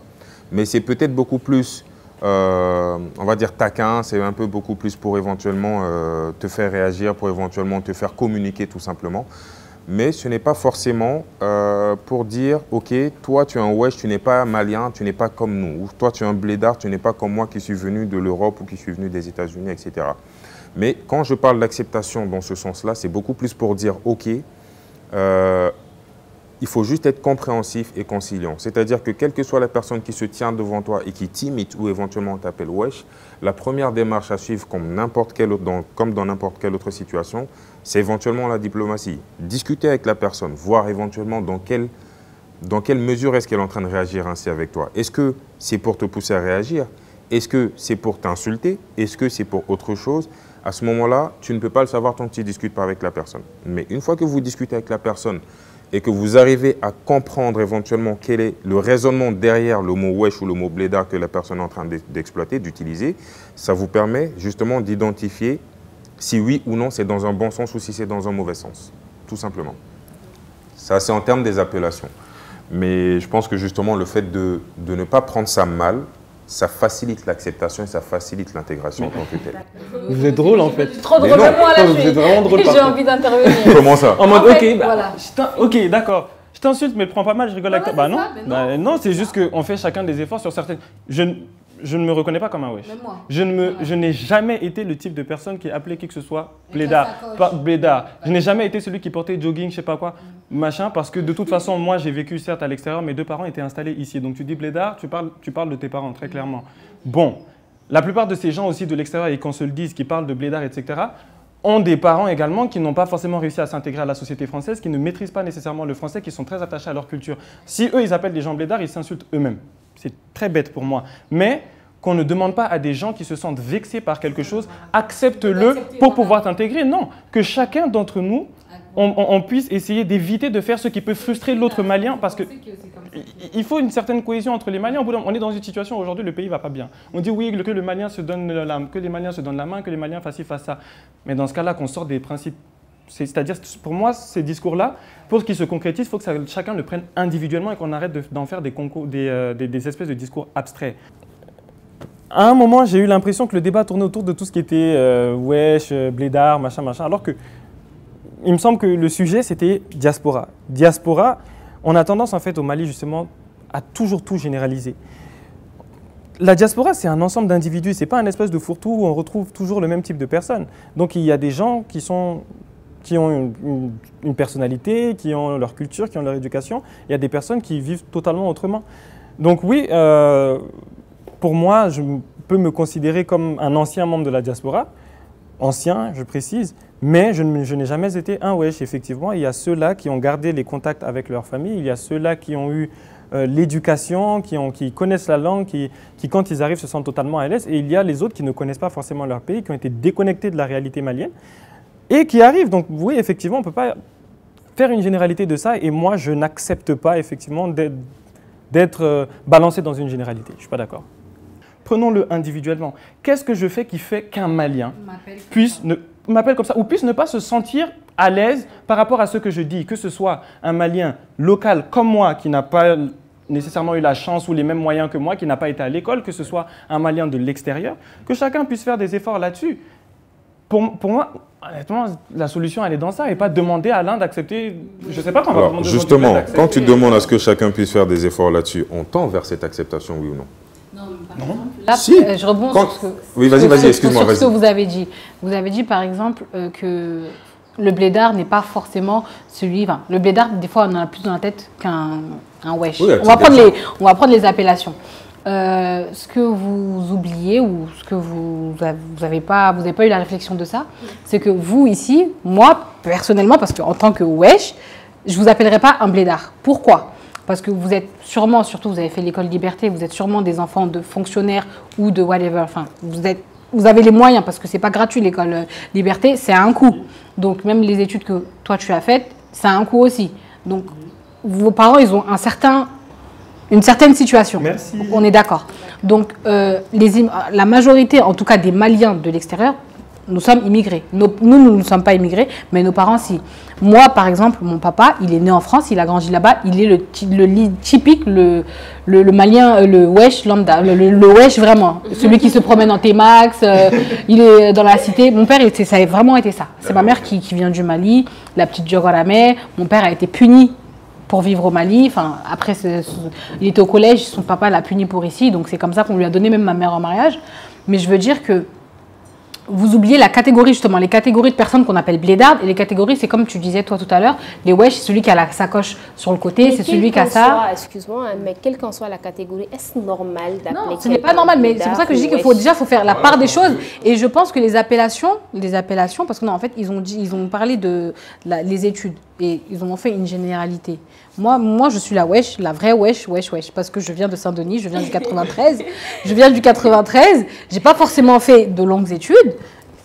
Mais c'est peut-être beaucoup plus, on va dire taquin, c'est un peu beaucoup plus pour éventuellement te faire réagir, pour éventuellement te faire communiquer tout simplement. Mais ce n'est pas forcément pour dire, OK, toi tu es un wesh, tu n'es pas malien, tu n'es pas comme nous. Ou toi tu es un blédard, tu n'es pas comme moi qui suis venu de l'Europe ou qui suis venu des États-Unis, etc. Mais quand je parle d'acceptation dans ce sens-là, c'est beaucoup plus pour dire, OK, il il faut juste être compréhensif et conciliant. C'est-à-dire que quelle que soit la personne qui se tient devant toi et qui t'imite ou éventuellement t'appelle wesh, la première démarche à suivre comme dans n'importe quelle autre situation, c'est éventuellement la diplomatie. Discuter avec la personne, voir éventuellement dans quelle mesure est-ce qu'elle est en train de réagir ainsi avec toi. Est-ce que c'est pour te pousser à réagir? Est-ce que c'est pour t'insulter? Est-ce que c'est pour autre chose? À ce moment-là, tu ne peux pas le savoir tant que tu ne discutes pas avec la personne. Mais une fois que vous discutez avec la personne et que vous arrivez à comprendre éventuellement quel est le raisonnement derrière le mot wesh ou le mot blédard que la personne est en train d'exploiter, d'utiliser, ça vous permet justement d'identifier si oui ou non c'est dans un bon sens ou si c'est dans un mauvais sens, tout simplement. Ça, c'est en termes des appellations. Mais je pense que justement le fait de ne pas prendre ça mal, ça facilite l'acceptation et ça facilite l'intégration en tant que tel. Vous êtes drôle en fait. Trop drôle, moi là, vous êtes vraiment drôle. J'ai envie d'intervenir. Comment ça? En mode, En fait, ok, voilà. Ok, d'accord. Je t'insulte, mais prends pas mal, je rigole avec toi. Bah non, ça, non, c'est juste qu'on fait chacun des efforts sur certaines. Je ne me reconnais pas comme un wesh. Même moi. Je n'ai jamais été le type de personne qui appelait qui que ce soit blédard. Blédard. Je n'ai jamais été celui qui portait jogging, je sais pas quoi, machin, parce que de toute façon, moi j'ai vécu certes à l'extérieur, mes deux parents étaient installés ici. Donc tu dis blédard, tu parles de tes parents, très clairement. Bon, la plupart de ces gens aussi de l'extérieur, et qu'on se le dise, qui parlent de blédard, etc., ont des parents également qui n'ont pas forcément réussi à s'intégrer à la société française, qui ne maîtrisent pas nécessairement le français, qui sont très attachés à leur culture. Si eux, ils appellent des gens blédards, ils s'insultent eux-mêmes. C'est très bête pour moi. Mais qu'on ne demande pas à des gens qui se sentent vexés par quelque chose, accepte-le pour pouvoir t'intégrer. Non, que chacun d'entre nous, on puisse essayer d'éviter de faire ce qui peut frustrer l'autre Malien, parce que il faut une certaine cohésion entre les Maliens. On est dans une situation où aujourd'hui le pays ne va pas bien. On dit oui, que les Maliens se donnent la main, que les Maliens fassent ci, fassent ça. Mais dans ce cas-là, qu'on sorte des principes. C'est-à-dire, pour moi, ces discours-là, pour qu'ils se concrétisent, il faut que chacun le prenne individuellement et qu'on arrête d'en faire des espèces de discours abstraits. À un moment, j'ai eu l'impression que le débat tournait autour de tout ce qui était wesh, blédard, machin, alors que il me semble que le sujet, c'était diaspora. Diaspora, on a tendance en fait au Mali justement à toujours tout généraliser. La diaspora, c'est un ensemble d'individus, c'est pas un espèce de fourre-tout où on retrouve toujours le même type de personnes. Donc il y a des gens qui ont une personnalité, qui ont leur culture, qui ont leur éducation. Il y a des personnes qui vivent totalement autrement. Donc oui, pour moi, je peux me considérer comme un ancien membre de la diaspora. Ancien, je précise, mais je n'ai jamais été un wesh, effectivement. Il y a ceux-là qui ont gardé les contacts avec leur famille, il y a ceux-là qui ont eu l'éducation, qui connaissent la langue, qui, quand ils arrivent, se sentent totalement à l'aise. Et il y a les autres qui ne connaissent pas forcément leur pays, qui ont été déconnectés de la réalité malienne et qui arrivent. Donc oui, effectivement, on ne peut pas faire une généralité de ça. Et moi, je n'accepte pas, effectivement, d'être balancé dans une généralité. Je ne suis pas d'accord. Prenons-le individuellement. Qu'est-ce que je fais qui fait qu'un Malien m'appelle comme ça ou puisse ne pas se sentir à l'aise par rapport à ce que je dis, que ce soit un Malien local comme moi qui n'a pas nécessairement eu la chance ou les mêmes moyens que moi, qui n'a pas été à l'école, que ce soit un Malien de l'extérieur, que chacun puisse faire des efforts là-dessus. Pour moi, honnêtement, la solution, elle est dans ça et pas demander à l'un d'accepter. Je ne sais pas quand on va demander. Justement, quand tu demandes à ce que chacun puisse faire des efforts là-dessus, on tend vers cette acceptation, oui ou non? Non. Là, si. Je rebondis sur ce que, oui, vas-y, excuse-moi. Sur ce que vous avez dit. Vous avez dit, par exemple, que le blédard n'est pas forcément celui... Enfin, le blédard, des fois, on en a plus dans la tête qu'un wesh. Oui, on va prendre les appellations. Ce que vous oubliez ou ce que vous n'avez pas eu la réflexion de ça, c'est que vous, ici, moi, personnellement, parce qu'en tant que wesh, je ne vous appellerai pas un blédard. Pourquoi ? Parce que vous êtes sûrement, surtout vous avez fait l'école Liberté, vous êtes sûrement des enfants de fonctionnaires ou de whatever. Enfin, vous avez les moyens parce que c'est pas gratuit l'école Liberté, c'est à un coût. Donc même les études que toi tu as faites, c'est à un coût aussi. Donc vos parents, ils ont une certaine situation. Merci. On est d'accord. Donc la majorité, en tout cas des Maliens de l'extérieur, nous sommes immigrés. Nous ne sommes pas immigrés, mais nos parents, si. Moi, par exemple, mon papa, il est né en France, il a grandi là-bas, il est le typique, le Malien, le wesh lambda, le wesh vraiment. Celui qui se promène en T-Max, il est dans la cité. Mon père, ça a vraiment été ça. C'est ma mère qui vient du Mali, la petite Diogoramé. Mon père a été puni pour vivre au Mali. Enfin, après, il était au collège, son papa l'a puni pour ici, donc c'est comme ça qu'on lui a donné même ma mère en mariage. Mais je veux dire que vous oubliez la catégorie, justement, les catégories de personnes qu'on appelle blédards. Et les catégories, c'est comme tu disais toi tout à l'heure, les wesh, c'est celui qui a la sacoche sur le côté, c'est celui qui a ça. Excuse-moi, mais quelle qu'en soit la catégorie, est-ce normal d'appeler? Non, ce n'est pas normal, mais c'est pour ça que je dis qu'il faut déjà faire la part des choses. Et je pense que les appellations, parce que non, en fait, ils ont parlé de les études et ils ont fait une généralité. Moi, je suis la wesh, la vraie wesh, parce que je viens de Saint-Denis, je viens du 93. J'ai pas forcément fait de longues études.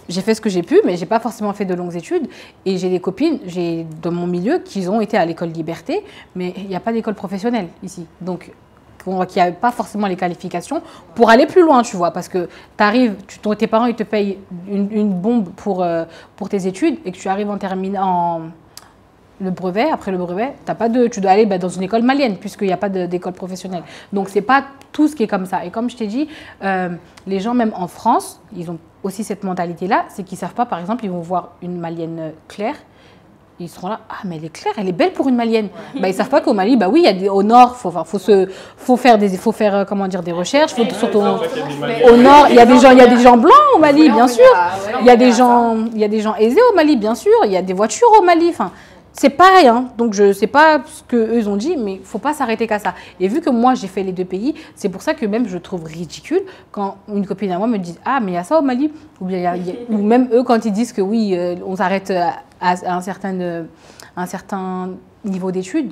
J'ai fait ce que j'ai pu, mais j'ai pas forcément fait de longues études. Et j'ai des copines, de mon milieu, qui ont été à l'école Liberté, mais il n'y a pas d'école professionnelle ici. Donc, qui n'a pas forcément les qualifications pour aller plus loin, tu vois. Parce que tes parents, ils te payent une bombe pour tes études et que tu arrives en le brevet, après le brevet, tu dois aller dans une école malienne puisqu'il n'y a pas d'école professionnelle. Donc, ce n'est pas tout ce qui est comme ça. Et comme je t'ai dit, les gens, même en France, ils ont aussi cette mentalité-là, c'est qu'ils ne savent pas, par exemple, ils vont voir une malienne claire, ils seront là, ah mais elle est claire, elle est belle pour une malienne. Ils ne savent pas qu'au Mali, oui, au nord, faut faire des recherches. Surtout au nord, il y a des gens blancs au Mali, bien sûr. Il y a des gens aisés au Mali, bien sûr. Il y a des voitures au Mali. Enfin, c'est pareil, hein. Donc je ne sais pas ce qu'eux ont dit, mais il ne faut pas s'arrêter qu'à ça. Et vu que moi, j'ai fait les deux pays, c'est pour ça que même je trouve ridicule quand une copine à moi me dit « Ah, mais il y a ça au Mali ?» ou même eux, quand ils disent que oui, on s'arrête à un certain niveau d'études.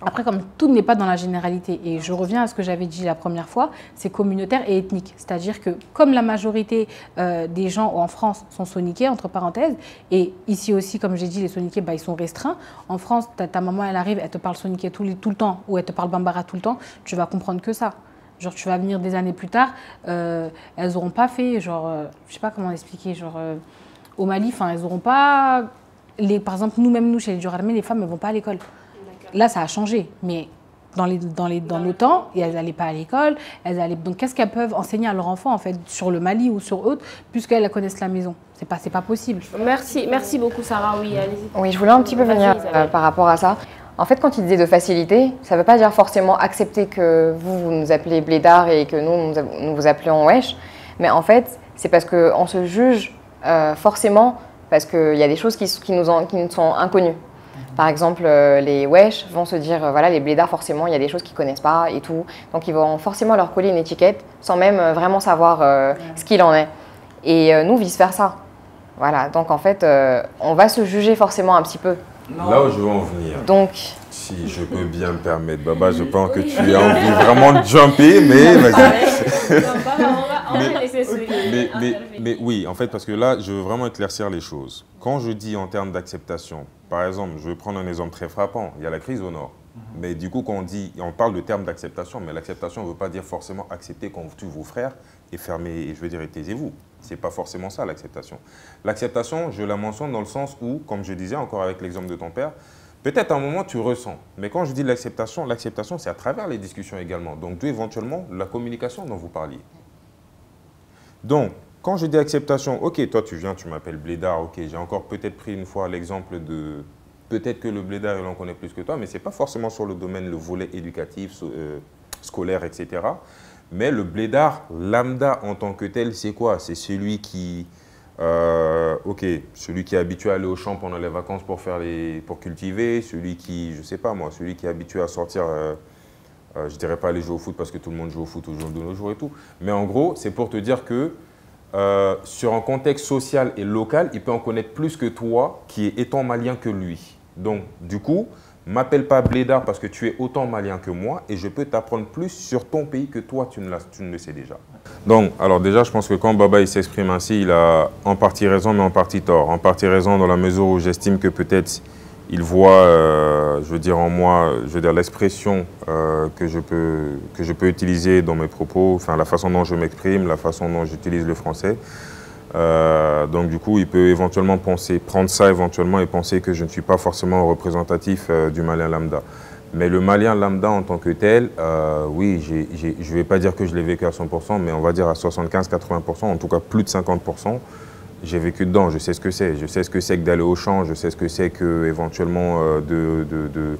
Après, comme tout n'est pas dans la généralité, et je reviens à ce que j'avais dit la première fois, c'est communautaire et ethnique. C'est-à-dire que comme la majorité des gens en France sont soniqués, entre parenthèses, et ici aussi, comme j'ai dit, les soniqués, ils sont restreints. En France, ta maman, elle arrive, elle te parle soniqué tout le temps, ou elle te parle bambara tout le temps, tu vas comprendre que ça. Genre, tu vas venir des années plus tard, elles n'auront pas fait, je ne sais pas comment expliquer, au Mali, elles n'auront pas... Par exemple, nous, chez les Djurarmé, les femmes ne vont pas à l'école. Là, ça a changé, mais dans nos temps, elles n'allaient pas à l'école. Donc, qu'est-ce qu'elles peuvent enseigner à leurs enfants, en fait, sur le Mali ou sur autre, puisqu'elles connaissent la maison? C'est pas possible. Merci beaucoup, Sarah. Oui, allez-y. Oui, je voulais un petit peu venir par rapport à ça. En fait, quand il disait de facilité, ça ne veut pas dire forcément accepter que vous nous appelez blédard et que nous vous appelons wesh. Mais en fait, c'est parce qu'on se juge forcément parce qu'il y a des choses qui nous sont inconnues. Par exemple, les wesh vont se dire, voilà, les blédards, forcément, il y a des choses qu'ils ne connaissent pas et tout. Donc, ils vont forcément leur coller une étiquette sans même vraiment savoir ce qu'il en est. Et nous, vice-versa. Voilà, donc en fait, on va se juger forcément un petit peu. Là où je veux en venir, donc, si je peux bien me permettre, Baba, je pense que tu as envie vraiment de jumper, mais vas-y. Mais oui, en fait, parce que là, je veux vraiment éclaircir les choses. Quand je dis en termes d'acceptation, par exemple, je vais prendre un exemple très frappant, il y a la crise au Nord. Mais du coup, quand on parle de termes d'acceptation, mais l'acceptation ne veut pas dire forcément accepter quand vous tuez vos frères et fermez, je veux dire, et taisez-vous. Ce n'est pas forcément ça, l'acceptation. L'acceptation, je la mentionne dans le sens où, comme je disais encore avec l'exemple de ton père, peut-être à un moment tu ressens. Mais quand je dis l'acceptation, c'est à travers les discussions également. Donc, d'où éventuellement la communication dont vous parliez. Donc, quand je dis acceptation, ok, toi tu viens, tu m'appelles blédard, ok, j'ai encore peut-être pris une fois l'exemple de... Peut-être que le blédard, il en connaît plus que toi, mais ce n'est pas forcément sur le domaine, le volet éducatif, scolaire, etc. Mais le blédard lambda en tant que tel, c'est quoi? C'est celui qui... celui qui est habitué à aller au champ pendant les vacances pour cultiver, celui qui, je sais pas moi, celui qui est habitué à sortir, je dirais pas aller jouer au foot parce que tout le monde joue au foot aujourd'hui de nos jours et tout, mais en gros, c'est pour te dire que sur un contexte social et local, il peut en connaître plus que toi qui est étant malien que lui. Donc, du coup, m'appelle pas blédard parce que tu es autant malien que moi et je peux t'apprendre plus sur ton pays que toi, tu ne le sais déjà. Donc, alors déjà, je pense que quand Baba il s'exprime ainsi, il a en partie raison, mais en partie tort. En partie raison dans la mesure où j'estime que peut-être il voit, je veux dire en moi, je veux dire l'expression que je peux utiliser dans mes propos, enfin la façon dont je m'exprime, la façon dont j'utilise le français. Donc du coup, il peut éventuellement prendre ça éventuellement et penser que je ne suis pas forcément représentatif du malien lambda. Mais le malien lambda en tant que tel, oui, je ne vais pas dire que je l'ai vécu à 100%, mais on va dire à 75-80%, en tout cas plus de 50%, j'ai vécu dedans, je sais ce que c'est. Je sais ce que c'est que d'aller au champ, je sais ce que c'est que éventuellement de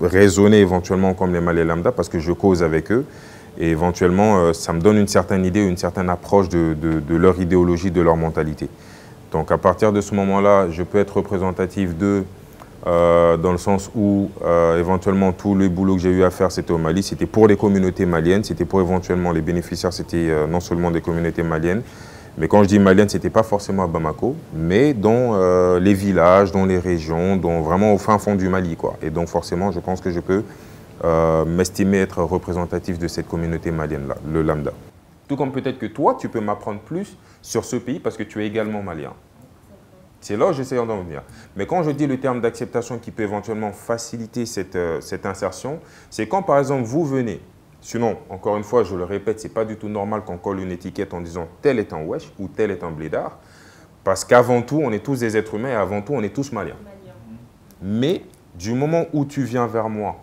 raisonner éventuellement comme les maliens lambda parce que je cause avec eux. Et éventuellement, ça me donne une certaine idée, une certaine approche de leur idéologie, de leur mentalité. Donc à partir de ce moment-là, je peux être représentatif d'eux dans le sens où éventuellement tout le boulot que j'ai eu à faire, c'était au Mali, c'était pour les communautés maliennes, c'était pour éventuellement les bénéficiaires, c'était non seulement des communautés maliennes, mais quand je dis maliennes, ce n'était pas forcément à Bamako, mais dans les villages, dans les régions, vraiment au fin fond du Mali, quoi. Et donc forcément, je pense que je peux m'estimer être représentatif de cette communauté malienne-là, le lambda. Tout comme peut-être que toi, tu peux m'apprendre plus sur ce pays parce que tu es également malien. C'est là où j'essaie d'en venir. Mais quand je dis le terme d'acceptation qui peut éventuellement faciliter cette insertion, c'est quand par exemple vous venez, sinon, encore une fois, je le répète, ce n'est pas du tout normal qu'on colle une étiquette en disant tel est un wesh ou tel est un blédard, parce qu'avant tout, on est tous des êtres humains et avant tout, on est tous maliens. Mais du moment où tu viens vers moi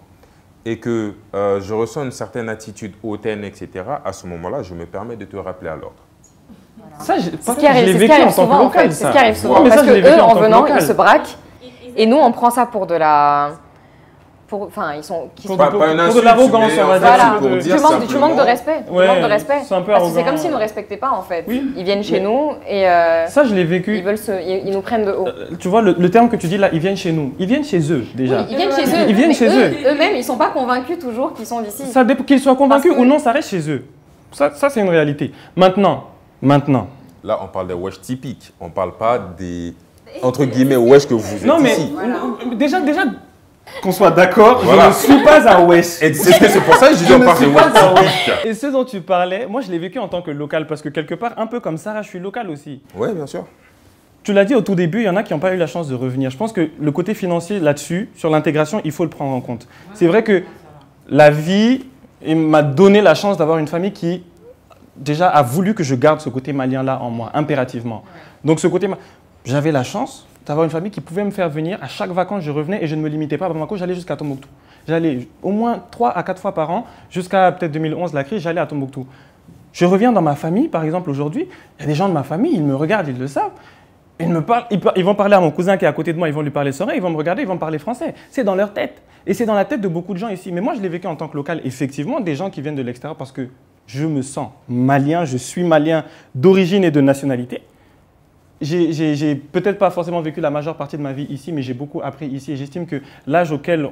et que je ressens une certaine attitude hautaine, etc., à ce moment-là, je me permets de te rappeler à l'ordre. Ça, je l'ai vécu en tant que local. C'est ce qui arrive souvent, parce qu'eux, en venant, ils se braquent, et nous, on prend ça pour de la... Enfin, ils sont... Pour de l'arrogance, on va dire. Voilà. Tu manques de respect. Ouais, tu manques de respect. C'est un peu parce arrogant. que c'est comme s'ils ne nous respectaient pas, en fait. Oui. Ils viennent chez nous et... ça, je l'ai vécu. Ils nous prennent de haut. Tu vois, le terme que tu dis là, ils viennent chez nous. Ils viennent chez eux, déjà. Oui, ils viennent chez eux. Ils viennent chez eux. Eux-mêmes, ils ne sont pas convaincus toujours qu'ils sont d'ici. Ça dépend qu'ils soient convaincus ou non, ça reste chez eux. Ça c'est une réalité. Maintenant. Là, on parle des wesh typiques. On ne parle pas des, entre guillemets, wesh que vous êtes non, mais ici. Déjà, qu'on soit d'accord, voilà. Je ne suis pas un wesh. C'est pour ça que je dis on parle des wesh typiques. Et ce dont tu parlais, moi, je l'ai vécu en tant que local parce que quelque part, un peu comme Sarah, je suis local aussi. Oui, bien sûr. Tu l'as dit au tout début, il y en a qui n'ont pas eu la chance de revenir. Je pense que le côté financier là-dessus, sur l'intégration, il faut le prendre en compte. C'est vrai que la vie m'a donné la chance d'avoir une famille qui déjà a voulu que je garde ce côté malien-là en moi, impérativement. Donc ce côté, j'avais la chance d'avoir une famille qui pouvait me faire venir. À chaque vacances, je revenais et je ne me limitais pas à Bamako, j'allais jusqu'à Tombouctou. J'allais au moins 3 à 4 fois par an, jusqu'à peut-être 2011, la crise, j'allais à Tombouctou. Je reviens dans ma famille, par exemple, aujourd'hui, il y a des gens de ma famille, ils me regardent, ils le savent. Ils vont parler à mon cousin qui est à côté de moi, ils vont lui parler sorin, ils vont me regarder, ils vont me parler français. C'est dans leur tête. Et c'est dans la tête de beaucoup de gens ici. Mais moi, je l'ai vécu en tant que local, effectivement, des gens qui viennent de l'extérieur parce que je me sens malien, je suis malien d'origine et de nationalité. J'ai peut-être pas forcément vécu la majeure partie de ma vie ici, mais j'ai beaucoup appris ici. Et j'estime que l'âge auquel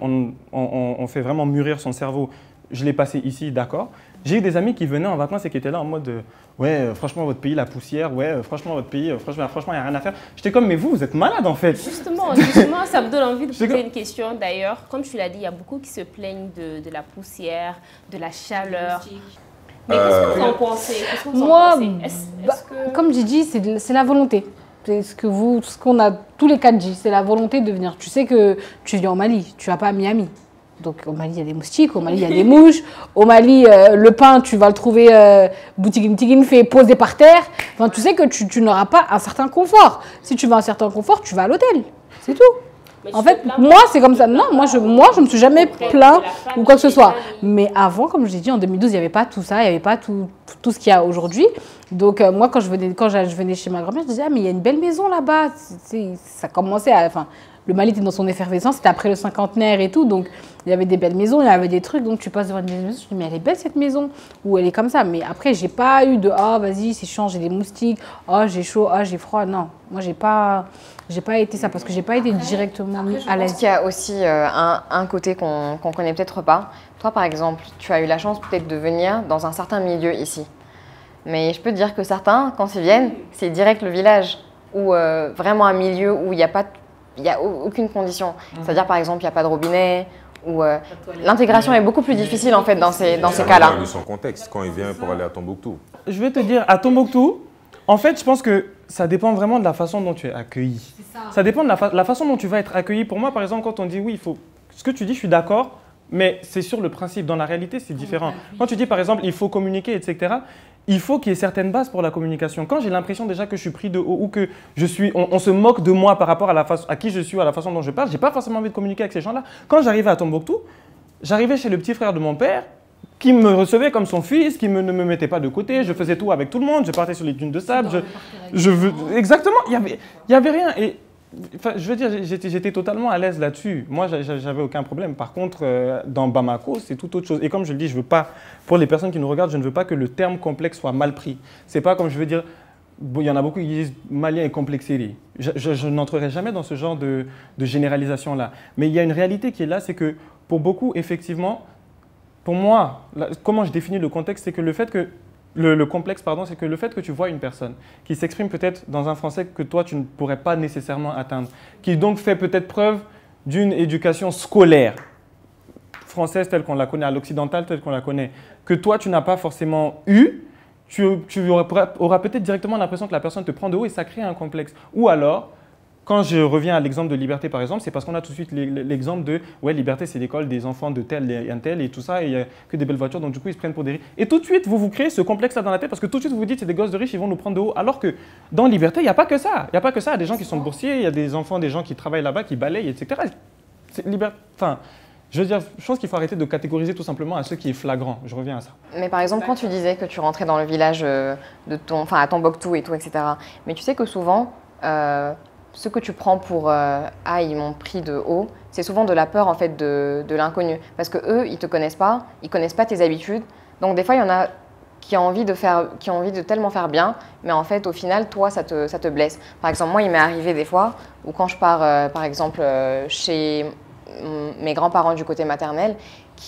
on fait vraiment mûrir son cerveau, je l'ai passé ici, d'accord. J'ai eu des amis qui venaient en vacances et qui étaient là en mode ouais, franchement, votre pays, la poussière, ouais, franchement, votre pays, franchement, il n'y a rien à faire. J'étais comme, mais vous êtes malade en fait. Justement, ça me donne envie de poser une question d'ailleurs. Comme tu l'as dit, il y a beaucoup qui se plaignent de la poussière, de la chaleur. Mais qu'est-ce que vous en pensez? Moi, comme j'ai dit, c'est la volonté. C'est ce qu'on a tous les 4 dit, c'est la volonté de venir. Tu sais que tu viens au Mali, tu vas pas à Miami. Donc au Mali, il y a des moustiques, au Mali, il y a des mouches. Au Mali, le pain, tu vas le trouver boutigine fait posé par terre. Enfin, tu sais que tu n'auras pas un certain confort. Si tu veux un certain confort, tu vas à l'hôtel. C'est tout. En fait, moi, c'est comme ça. Non, moi, je me suis jamais plaint ou quoi que ce soit. Mais avant, comme je l'ai dit, en 2012, il n'y avait pas tout ça, il n'y avait pas tout ce qu'il y a aujourd'hui. Donc, moi, quand je venais chez ma grand-mère, je disais, ah, mais il y a une belle maison là-bas. Ça commençait à... Enfin, le Mali était dans son effervescence, c'était après le cinquantenaire et tout. Donc, il y avait des belles maisons, il y avait des trucs. Donc, tu passes devant une maison, je dis, mais elle est belle cette maison. Ou elle est comme ça. Mais après, j'ai pas eu de, ah, vas-y, c'est chiant, j'ai des moustiques. Ah, j'ai chaud, ah, j'ai froid. Non, moi, j'ai pas été ça parce que j'ai pas été directement mis à l'aise. Je pense qu'il y a aussi un côté qu'on connaît peut-être pas. Toi, par exemple, tu as eu la chance peut-être de venir dans un certain milieu ici. Mais je peux te dire que certains, quand ils viennent, c'est direct le village ou vraiment un milieu où il n'y a aucune condition. C'est-à-dire, par exemple, il n'y a pas de robinet ou l'intégration est beaucoup plus difficile en fait dans ces cas-là. De son contexte quand il vient pour aller à Tombouctou. Je vais te dire, à Tombouctou, en fait, je pense que ça dépend vraiment de la façon dont tu es accueilli. Ça dépend de la façon dont tu vas être accueilli. Pour moi, par exemple, quand on dit oui, il faut... Ce que tu dis, je suis d'accord, mais c'est sur le principe. Dans la réalité, c'est différent. Quand tu dis, par exemple, il faut communiquer, etc., il faut qu'il y ait certaines bases pour la communication. Quand j'ai l'impression déjà que je suis pris de haut ou que on se moque de moi par rapport à qui je suis, à la façon dont je parle, je n'ai pas forcément envie de communiquer avec ces gens-là. Quand j'arrivais à Tombouctou, j'arrivais chez le petit frère de mon père, qui me recevait comme son fils, qui ne me mettait pas de côté, je faisais tout avec tout le monde, je partais sur les dunes de sable, exactement, il y avait rien. Et enfin, je veux dire, j'étais totalement à l'aise là-dessus. Moi, j'avais aucun problème. Par contre, dans Bamako, c'est tout autre chose. Et comme je le dis, je veux pas, pour les personnes qui nous regardent, je ne veux pas que le terme complexe soit mal pris. C'est pas comme je veux dire, il y en a beaucoup qui disent malien est complexé. Je n'entrerai jamais dans ce genre de généralisation-là. Mais il y a une réalité qui est là, c'est que pour beaucoup, effectivement, pour moi, comment je définis le contexte, c'est que le fait que le complexe, pardon, c'est que le fait que tu vois une personne qui s'exprime peut-être dans un français que toi, tu ne pourrais pas nécessairement atteindre, qui donc fait peut-être preuve d'une éducation scolaire, française telle qu'on la connaît, à l'occidental telle qu'on la connaît, que toi, tu n'as pas forcément eu, tu auras peut-être directement l'impression que la personne te prend de haut et ça crée un complexe. Ou alors, quand je reviens à l'exemple de Liberté, par exemple, c'est parce qu'on a tout de suite l'exemple de « ouais, Liberté, c'est l'école des enfants de tel et un tel et tout ça, et il n'y a que des belles voitures, donc du coup, ils se prennent pour des riches. » Et tout de suite, vous créez ce complexe-là dans la tête parce que tout de suite, vous vous dites « c'est des gosses de riches, ils vont nous prendre de haut. » Alors que dans Liberté, il n'y a pas que ça. Il n'y a pas que ça. Il y a des gens qui sont boursiers, il y a des enfants, des gens qui travaillent là-bas, qui balayent, etc. Enfin, je veux dire, je pense qu'il faut arrêter de catégoriser tout simplement à ce qui est flagrant. Je reviens à ça. Mais par exemple, quand tu disais que tu rentrais dans le village à Tombouctou et tout, etc. Mais tu sais que souvent, ce que tu prends pour ah, ils m'ont pris de haut, c'est souvent de la peur en fait de l'inconnu. Parce que eux, ils te connaissent pas tes habitudes. Donc des fois, il y en a qui ont envie de tellement faire bien, mais en fait, au final, toi, ça te blesse. Par exemple, moi, il m'est arrivé des fois où quand je pars, par exemple, chez mes grands-parents du côté maternel,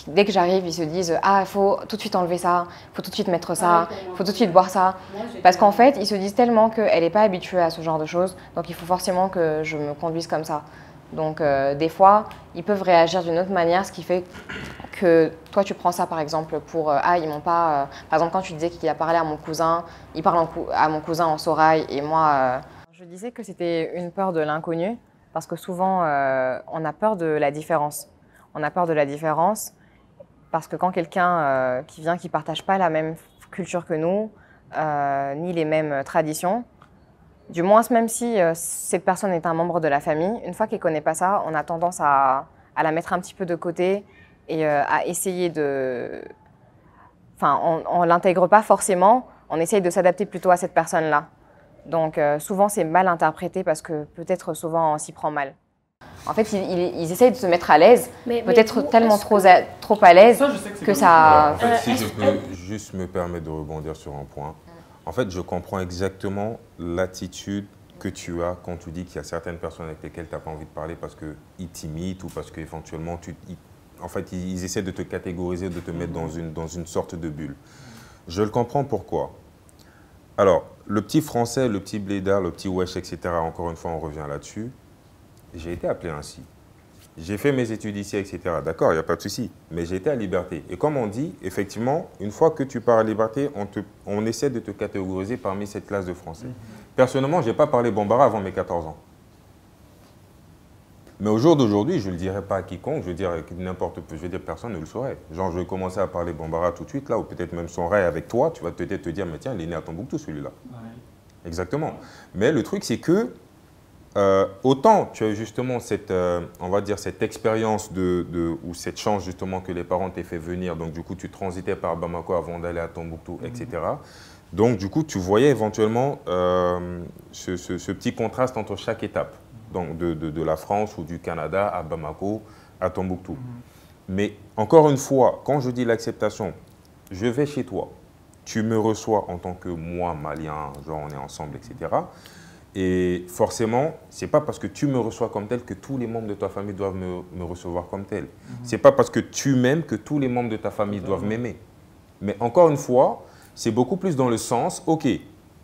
dès que j'arrive, ils se disent « Ah, il faut tout de suite enlever ça, il faut tout de suite mettre ça, il faut tout de suite boire ça. » Parce qu'en fait, ils se disent tellement qu'elle n'est pas habituée à ce genre de choses, donc il faut forcément que je me conduise comme ça. Donc des fois, ils peuvent réagir d'une autre manière, ce qui fait que toi, tu prends ça par exemple pour « Ah, ils m'ont pas… Par exemple, quand tu disais qu'il a parlé à mon cousin, il parle à mon cousin en sorail et moi… Je disais que c'était une peur de l'inconnu parce que souvent, on a peur de la différence. On a peur de la différence parce que quand quelqu'un qui vient, qui ne partage pas la même culture que nous, ni les mêmes traditions, du moins même si cette personne est un membre de la famille, une fois qu'elle ne connaît pas ça, on a tendance à la mettre un petit peu de côté et à essayer de… Enfin, on ne l'intègre pas forcément, on essaye de s'adapter plutôt à cette personne-là. Donc souvent c'est mal interprété parce que peut-être souvent on s'y prend mal. En fait, ils essayent de se mettre à l'aise, peut-être tellement trop à l'aise que ça… En fait, si je peux juste me permettre de rebondir sur un point. En fait, je comprends exactement l'attitude que tu as quand tu dis qu'il y a certaines personnes avec lesquelles tu n'as pas envie de parler parce qu'ils t'imitent ou parce qu'éventuellement, en fait, ils essaient de te catégoriser, de te mettre dans une sorte de bulle. Je le comprends pourquoi. Alors, le petit français, le petit blédard, le petit wesh, etc., encore une fois, on revient là-dessus. J'ai été appelé ainsi. J'ai fait mes études ici, etc. D'accord, il n'y a pas de souci. Mais j'ai été à Liberté. Et comme on dit, effectivement, une fois que tu pars à Liberté, on essaie de te catégoriser parmi cette classe de français. Personnellement, je n'ai pas parlé bambara avant mes 14 ans. Mais au jour d'aujourd'hui, je ne le dirais pas à quiconque, je veux dire n'importe peu, je veux dire personne ne le saurait. Genre, je vais commencer à parler bambara tout de suite, là, ou peut-être même son rail avec toi, tu vas peut-être te dire, mais tiens, il est né à Tombouctou, celui-là. Ouais. Exactement. Mais le truc, c'est que autant tu as justement cette, on va dire, cette expérience ou cette chance justement que les parents t'aient fait venir, donc du coup tu transitais par Bamako avant d'aller à Tombouctou, etc. Donc du coup tu voyais éventuellement ce petit contraste entre chaque étape, donc de la France ou du Canada à Bamako, à Tombouctou. Mais encore une fois, quand je dis l'acceptation, je vais chez toi, tu me reçois en tant que moi, malien, genre on est ensemble, etc. Et forcément, ce n'est pas parce que tu me reçois comme tel que tous les membres de ta famille doivent me recevoir comme tel. Ce n'est pas parce que tu m'aimes que tous les membres de ta famille doivent m'aimer. Mais encore une fois, c'est beaucoup plus dans le sens, ok,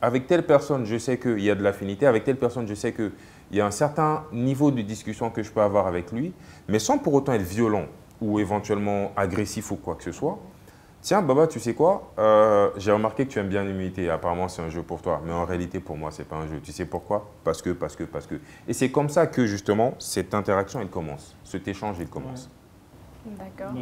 avec telle personne, je sais qu'il y a de l'affinité, avec telle personne, je sais qu'il y a un certain niveau de discussion que je peux avoir avec lui, mais sans pour autant être violent ou éventuellement agressif ou quoi que ce soit. Tiens, Baba, tu sais quoi? J'ai remarqué que tu aimes bien l'humilité. Apparemment, c'est un jeu pour toi. Mais en réalité, pour moi, ce n'est pas un jeu. Tu sais pourquoi? Parce que. Et c'est comme ça que, justement, cette interaction, elle commence. Cet échange, il commence. D'accord.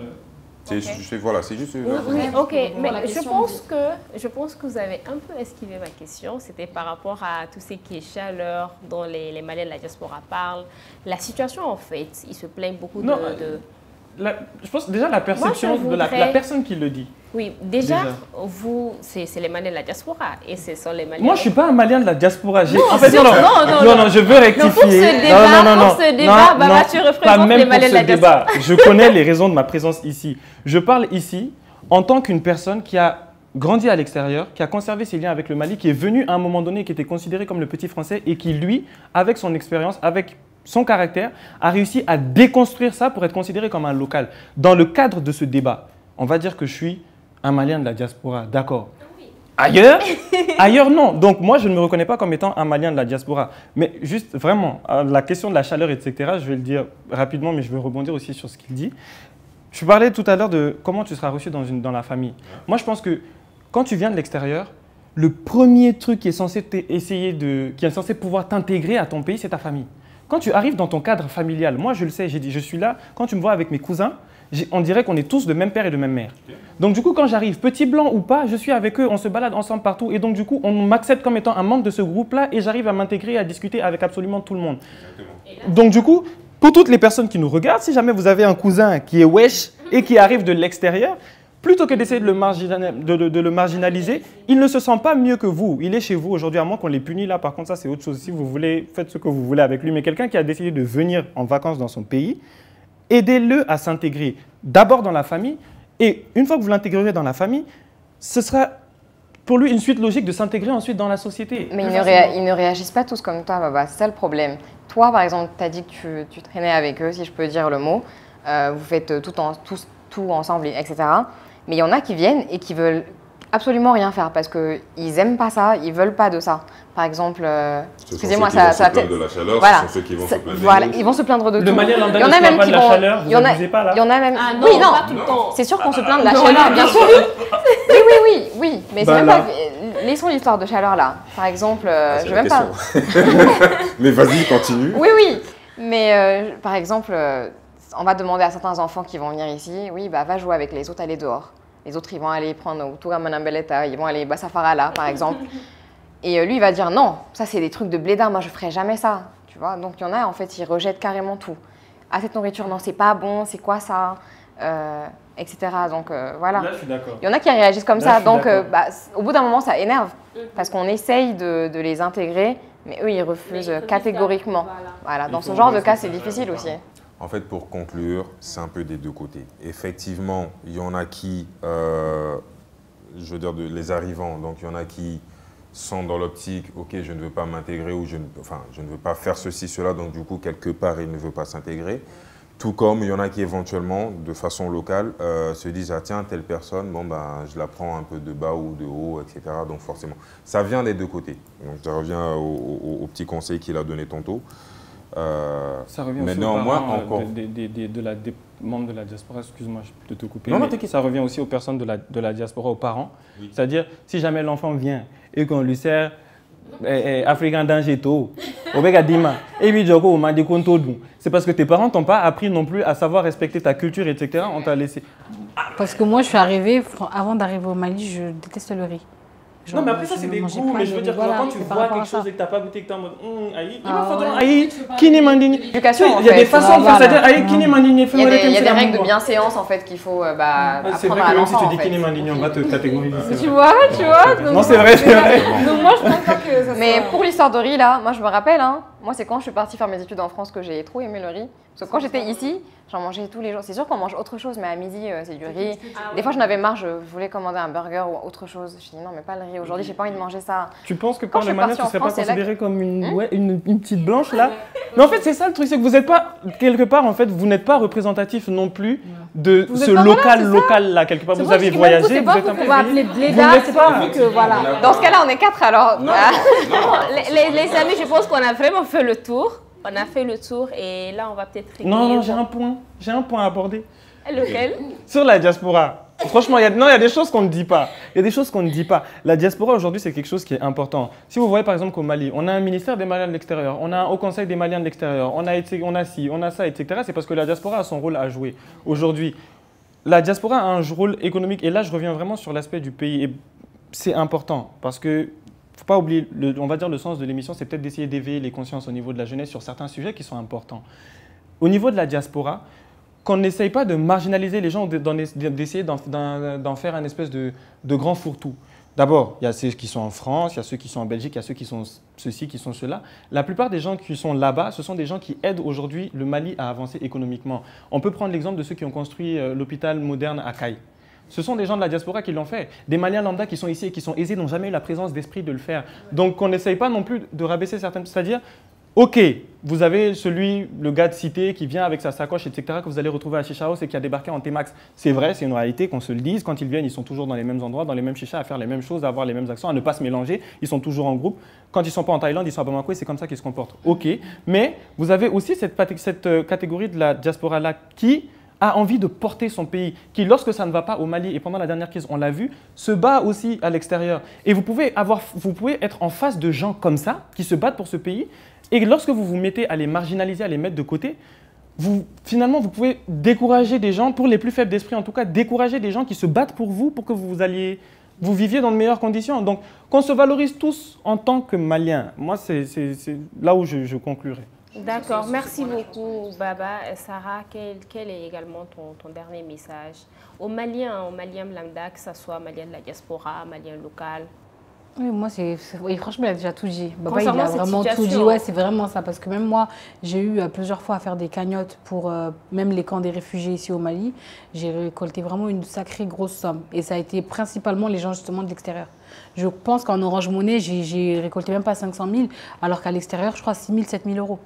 Voilà, c'est juste… Oui, ok. Mais je pense que vous avez un peu esquivé ma question. C'était par rapport à tout ce qui est chaleur dont les Maliens de la diaspora parlent. La situation, en fait, ils se plaignent beaucoup de… je pense déjà la perception de la personne qui le dit. Oui, déjà. Vous, c'est les Maliens de la diaspora et ce sont les Maliens. Moi, je ne suis pas un Malien de la diaspora. Non, je veux rectifier. Pour ce débat, tu représentes les Maliens de la diaspora. Je connais les raisons de ma présence ici. Je parle ici en tant qu'une personne qui a grandi à l'extérieur, qui a conservé ses liens avec le Mali, qui est venu à un moment donné, qui était considéré comme le petit français et qui, lui, avec son expérience, avec son caractère, a réussi à déconstruire ça pour être considéré comme un local. Dans le cadre de ce débat, on va dire que je suis un Malien de la diaspora, d'accord. Ailleurs, non. Donc moi, je ne me reconnais pas comme étant un Malien de la diaspora. Mais juste, vraiment, la question de la chaleur, etc., je vais le dire rapidement, mais je vais rebondir aussi sur ce qu'il dit. Je parlais tout à l'heure de comment tu seras reçu dans la famille. Moi, je pense que quand tu viens de l'extérieur, le premier truc qui est censé pouvoir t'intégrer à ton pays, c'est ta famille. Quand tu arrives dans ton cadre familial, moi je le sais, je suis là, quand tu me vois avec mes cousins, on dirait qu'on est tous de même père et de même mère. Donc du coup, quand j'arrive, petit blanc ou pas, je suis avec eux, on se balade ensemble partout et donc du coup, on m'accepte comme étant un membre de ce groupe-là et j'arrive à m'intégrer et à discuter avec absolument tout le monde. Donc du coup, pour toutes les personnes qui nous regardent, si jamais vous avez un cousin qui est wesh et qui arrive de l'extérieur, plutôt que d'essayer de le marginaliser, il ne se sent pas mieux que vous. Il est chez vous aujourd'hui, à moins qu'on les punisse là. Par contre, ça, c'est autre chose. Si vous voulez, faites ce que vous voulez avec lui. Mais quelqu'un qui a décidé de venir en vacances dans son pays, aidez-le à s'intégrer d'abord dans la famille. Et une fois que vous l'intégrerez dans la famille, ce sera pour lui une suite logique de s'intégrer ensuite dans la société. Mais ils ne réagissent pas tous comme toi, Baba. C'est ça le problème. Toi, par exemple, tu as dit que tu traînais avec eux, si je peux dire le mot. Vous faites tout ensemble, etc. Mais il y en a qui viennent et qui veulent absolument rien faire parce qu'ils n'aiment pas ça, ils ne veulent pas de ça. Par exemple, excusez-moi, ça va peut-être… de la chaleur, voilà. Ce sont ceux qui vont se plaindre. Voilà, ils vont se plaindre de tout. Le Malien lambda ne se plaint pas de la chaleur, vous n'abusez pas là. Il y en a même… Ah non, oui, non, pas tout le temps. c'est sûr qu'on se plaint de la chaleur, bien sûr. Oui, mais c'est même pas… Laissons l'histoire de chaleur là. Par exemple, je vais même pas… Mais vas-y, continue. Oui, mais par exemple… on va demander à certains enfants qui vont venir ici, oui, bah, va jouer avec les autres, allez dehors. Les autres, ils vont aller prendre Outoura Manambeleta, ils vont aller Bassafarala, par exemple. Et lui, il va dire non, ça, c'est des trucs de blédard, moi, je ferai jamais ça. Tu vois. Donc, il y en a, en fait, ils rejettent carrément tout. Ah, cette nourriture, non, c'est pas bon, c'est quoi ça etc. Donc, voilà. Là, je suis d'accord. Il y en a qui réagissent comme ça. Donc, au bout d'un moment, ça énerve. Parce qu'on essaye de les intégrer, mais eux, ils refusent catégoriquement. Voilà. Dans ce genre de cas, c'est difficile aussi. En fait, pour conclure, c'est un peu des deux côtés. Effectivement, il y en a qui, je veux dire, les arrivants, donc il y en a qui sont dans l'optique, ok, je ne veux pas m'intégrer ou je ne veux pas faire ceci, cela, donc du coup, quelque part, il ne veut pas s'intégrer. Tout comme il y en a qui, éventuellement, de façon locale, se disent, ah tiens, telle personne, bon, ben, je la prends un peu de bas ou de haut, etc. Donc forcément, ça vient des deux côtés. Donc ça revient au petit conseil qu'il a donné tantôt. Ça revient mais aussi néanmoins, aux encore… des membres de la diaspora, excuse-moi de te couper, non, mais ça revient aussi aux personnes de la diaspora, aux parents. Oui. C'est-à-dire, si jamais l'enfant vient et qu'on lui sert Africain danger tôt, c'est parce que tes parents t'ont pas appris non plus à savoir respecter ta culture, etc. On t'a laissé… Parce que moi, je suis arrivée, avant d'arriver au Mali, je déteste le riz. Genre, non, mais après, ça, c'est des goûts. Mais je veux dire, voilà, quand tu vois quelque chose et que tu n'as pas goûté, que tu es en mode aïe, qui n'est mandini. Il y a des façons de faire, c'est-à-dire aïe, qui n'est mandini. Il y a des règles de bienséance en fait qu'il faut apprendre à l'enfant. C'est vrai que même si tu dis qui n'est mandini, on va te catégoriser. Tu vois. Non, c'est vrai. Donc moi, je pense pas que ça. Mais pour l'histoire de riz là, moi je me rappelle, moi c'est quand je suis partie faire mes études en France que j'ai trop aimé le riz. Parce que quand j'étais ici, j'en mangeais tous les jours. C'est sûr qu'on mange autre chose, mais à midi, c'est du riz. Des fois, j'en avais marre, je voulais commander un burger ou autre chose. Je dis non, mais pas le riz. Aujourd'hui, j'ai pas envie de manger ça. Tu penses que quand le Mali, tu ne serais pas considérée comme une petite blanche là? Mais en fait, c'est ça le truc, c'est que vous n'êtes pas, quelque part, en fait, vous n'êtes pas représentatif non plus de ce local là, quelque part. Vous avez voyagé, vous êtes un peu. Vous appeler blédard, c'est pas vu que voilà. Dans ce cas-là, on est 4 alors. Les amis, je pense qu'on a vraiment fait le tour. On a fait le tour et là, on va peut-être régler… Non, j'ai un point à aborder. Lequel? Sur la diaspora. Franchement, il y a des choses qu'on ne dit pas. Il y a des choses qu'on ne dit pas. La diaspora, aujourd'hui, c'est quelque chose qui est important. Si vous voyez, par exemple, qu'au Mali, on a un ministère des Maliens de l'extérieur, on a un Haut Conseil des Maliens de l'extérieur, on a ci, on a ça, etc. C'est parce que la diaspora a son rôle à jouer. Aujourd'hui, la diaspora a un rôle économique. Et là, je reviens vraiment sur l'aspect du pays. Et c'est important parce que… Il ne faut pas oublier, on va dire le sens de l'émission, c'est peut-être d'essayer d'éveiller les consciences au niveau de la jeunesse sur certains sujets qui sont importants. Au niveau de la diaspora, qu'on n'essaye pas de marginaliser les gens ou d'essayer d'en faire un espèce de grand fourre-tout. D'abord, il y a ceux qui sont en France, il y a ceux qui sont en Belgique, il y a ceux qui sont ceux-ci, qui sont ceux-là. La plupart des gens qui sont là-bas, ce sont des gens qui aident aujourd'hui le Mali à avancer économiquement. On peut prendre l'exemple de ceux qui ont construit l'hôpital moderne à Caille. Ce sont des gens de la diaspora qui l'ont fait. Des Maliens lambda qui sont ici et qui sont aisés n'ont jamais eu la présence d'esprit de le faire. Donc, on n'essaye pas non plus de rabaisser certaines... C'est-à-dire, OK, vous avez le gars de cité qui vient avec sa sacoche, etc., que vous allez retrouver à Chicha House et qui a débarqué en T-Max. C'est vrai, c'est une réalité, qu'on se le dise. Quand ils viennent, ils sont toujours dans les mêmes endroits, dans les mêmes chichas, à faire les mêmes choses, à avoir les mêmes accents, à ne pas se mélanger. Ils sont toujours en groupe. Quand ils ne sont pas en Thaïlande, ils sont à Bamako et c'est comme ça qu'ils se comportent. OK, mais vous avez aussi cette catégorie de la diaspora-là qui a envie de porter son pays, qui, lorsque ça ne va pas au Mali, et pendant la dernière crise, on l'a vu, se bat aussi à l'extérieur. Et vous pouvez être en face de gens comme ça, qui se battent pour ce pays, et lorsque vous vous mettez à les marginaliser, à les mettre de côté, finalement, vous pouvez décourager des gens, pour les plus faibles d'esprit en tout cas, décourager des gens qui se battent pour vous, pour que vous viviez dans de meilleures conditions. Donc, qu'on se valorise tous en tant que Maliens. Moi, c'est là où je conclurai. D'accord, merci beaucoup Baba. Sarah, quel est également ton dernier message aux Maliens lambda, que ce soit Maliens de la diaspora, Maliens local? Oui, moi, oui, franchement, il a déjà tout dit. Baba, il a vraiment tout dit. Ouais, c'est vraiment ça. Parce que même moi, j'ai eu plusieurs fois à faire des cagnottes pour même les camps des réfugiés ici au Mali. J'ai récolté vraiment une sacrée grosse somme. Et ça a été principalement les gens justement de l'extérieur. Je pense qu'en Orange Money, j'ai récolté même pas 500 000, alors qu'à l'extérieur, je crois 6 000, 7 000 euros.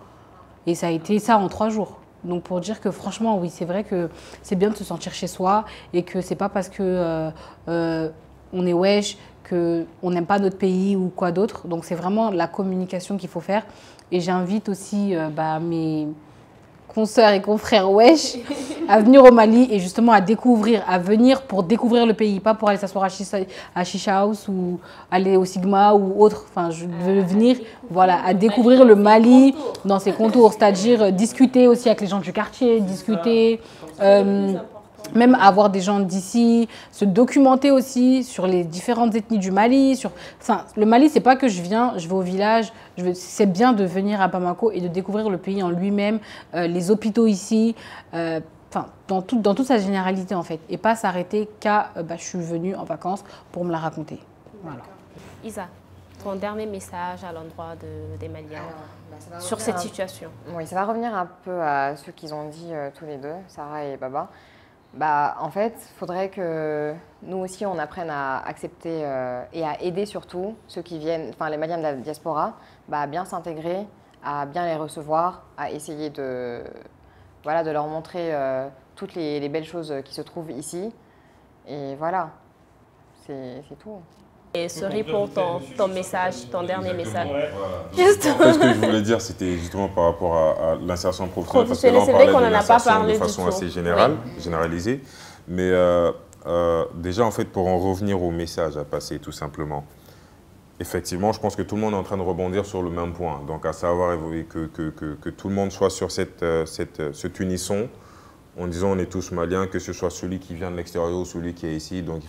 Et ça a été ça en 3 jours. Donc pour dire que franchement, oui, c'est vrai que c'est bien de se sentir chez soi et que c'est pas parce que on est wesh, qu'on n'aime pas notre pays ou quoi d'autre. Donc c'est vraiment la communication qu'il faut faire. Et j'invite aussi mes consoeurs et confrères wesh à venir au Mali et justement à venir pour découvrir le pays, pas pour aller s'asseoir à Chicha House ou aller au Sigma ou autre. Enfin, je veux venir à découvrir le Mali dans ses contours, c'est-à-dire discuter aussi avec les gens du quartier, discuter, même avoir des gens d'ici, se documenter aussi sur les différentes ethnies du Mali. Le Mali, c'est pas que je vais au village, c'est bien de venir à Bamako et de découvrir le pays en lui-même, les hôpitaux ici, dans toute sa généralité en fait, et pas s'arrêter qu'à je suis venue en vacances pour me la raconter. Voilà. Isa, ton dernier message à l'endroit des Maliens sur cette situation? Oui, ça va revenir un peu à ce qu'ils ont dit tous les deux, Sarah et Baba. En fait, il faudrait que nous aussi, on apprenne à accepter et à aider surtout ceux qui viennent, les Maliens de la diaspora, à bien s'intégrer, à bien les recevoir, à essayer de leur montrer toutes les belles choses qui se trouvent ici. Et voilà, c'est tout. Et Sori, pour ton message, ton dernier message. Ce que je voulais dire, c'était justement par rapport à l'insertion professionnelle. Parce que là, on parlait de l'insertion de façon assez généralisée. Mais déjà, en fait, pour en revenir au message à passer, tout simplement, effectivement, je pense que tout le monde est en train de rebondir sur le même point. Donc, à savoir que tout le monde soit sur cet unisson, en disant on est tous maliens, que ce soit celui qui vient de l'extérieur ou celui qui est ici. Donc il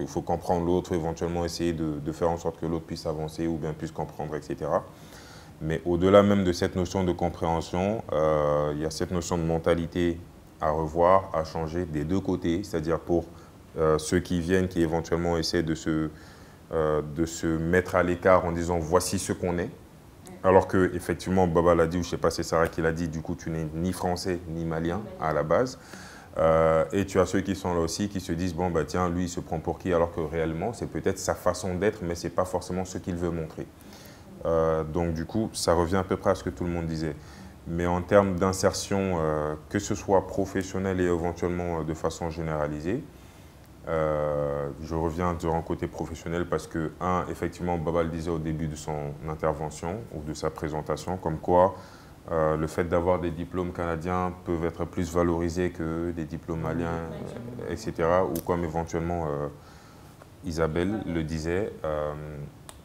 faut comprendre l'autre, éventuellement essayer de faire en sorte que l'autre puisse avancer ou bien puisse comprendre, etc. Mais au-delà même de cette notion de compréhension, il y a cette notion de mentalité à revoir, à changer des deux côtés. C'est-à-dire pour ceux qui viennent, qui éventuellement essaient de se mettre à l'écart en disant voici ce qu'on est. Alors que effectivement, Baba l'a dit, ou je ne sais pas si c'est Sarah qui l'a dit, du coup tu n'es ni français ni malien à la base. Et tu as ceux qui sont là aussi qui se disent, bon tiens, lui il se prend pour qui, alors que réellement c'est peut-être sa façon d'être, mais ce n'est pas forcément ce qu'il veut montrer. Donc du coup, ça revient à peu près à ce que tout le monde disait. Mais en termes d'insertion, que ce soit professionnel et éventuellement de façon généralisée, je reviens durant le côté professionnel parce que, effectivement, Baba le disait au début de son intervention ou de sa présentation, comme quoi le fait d'avoir des diplômes canadiens peuvent être plus valorisés que des diplômes maliens, etc. Ou comme éventuellement Isabelle le disait,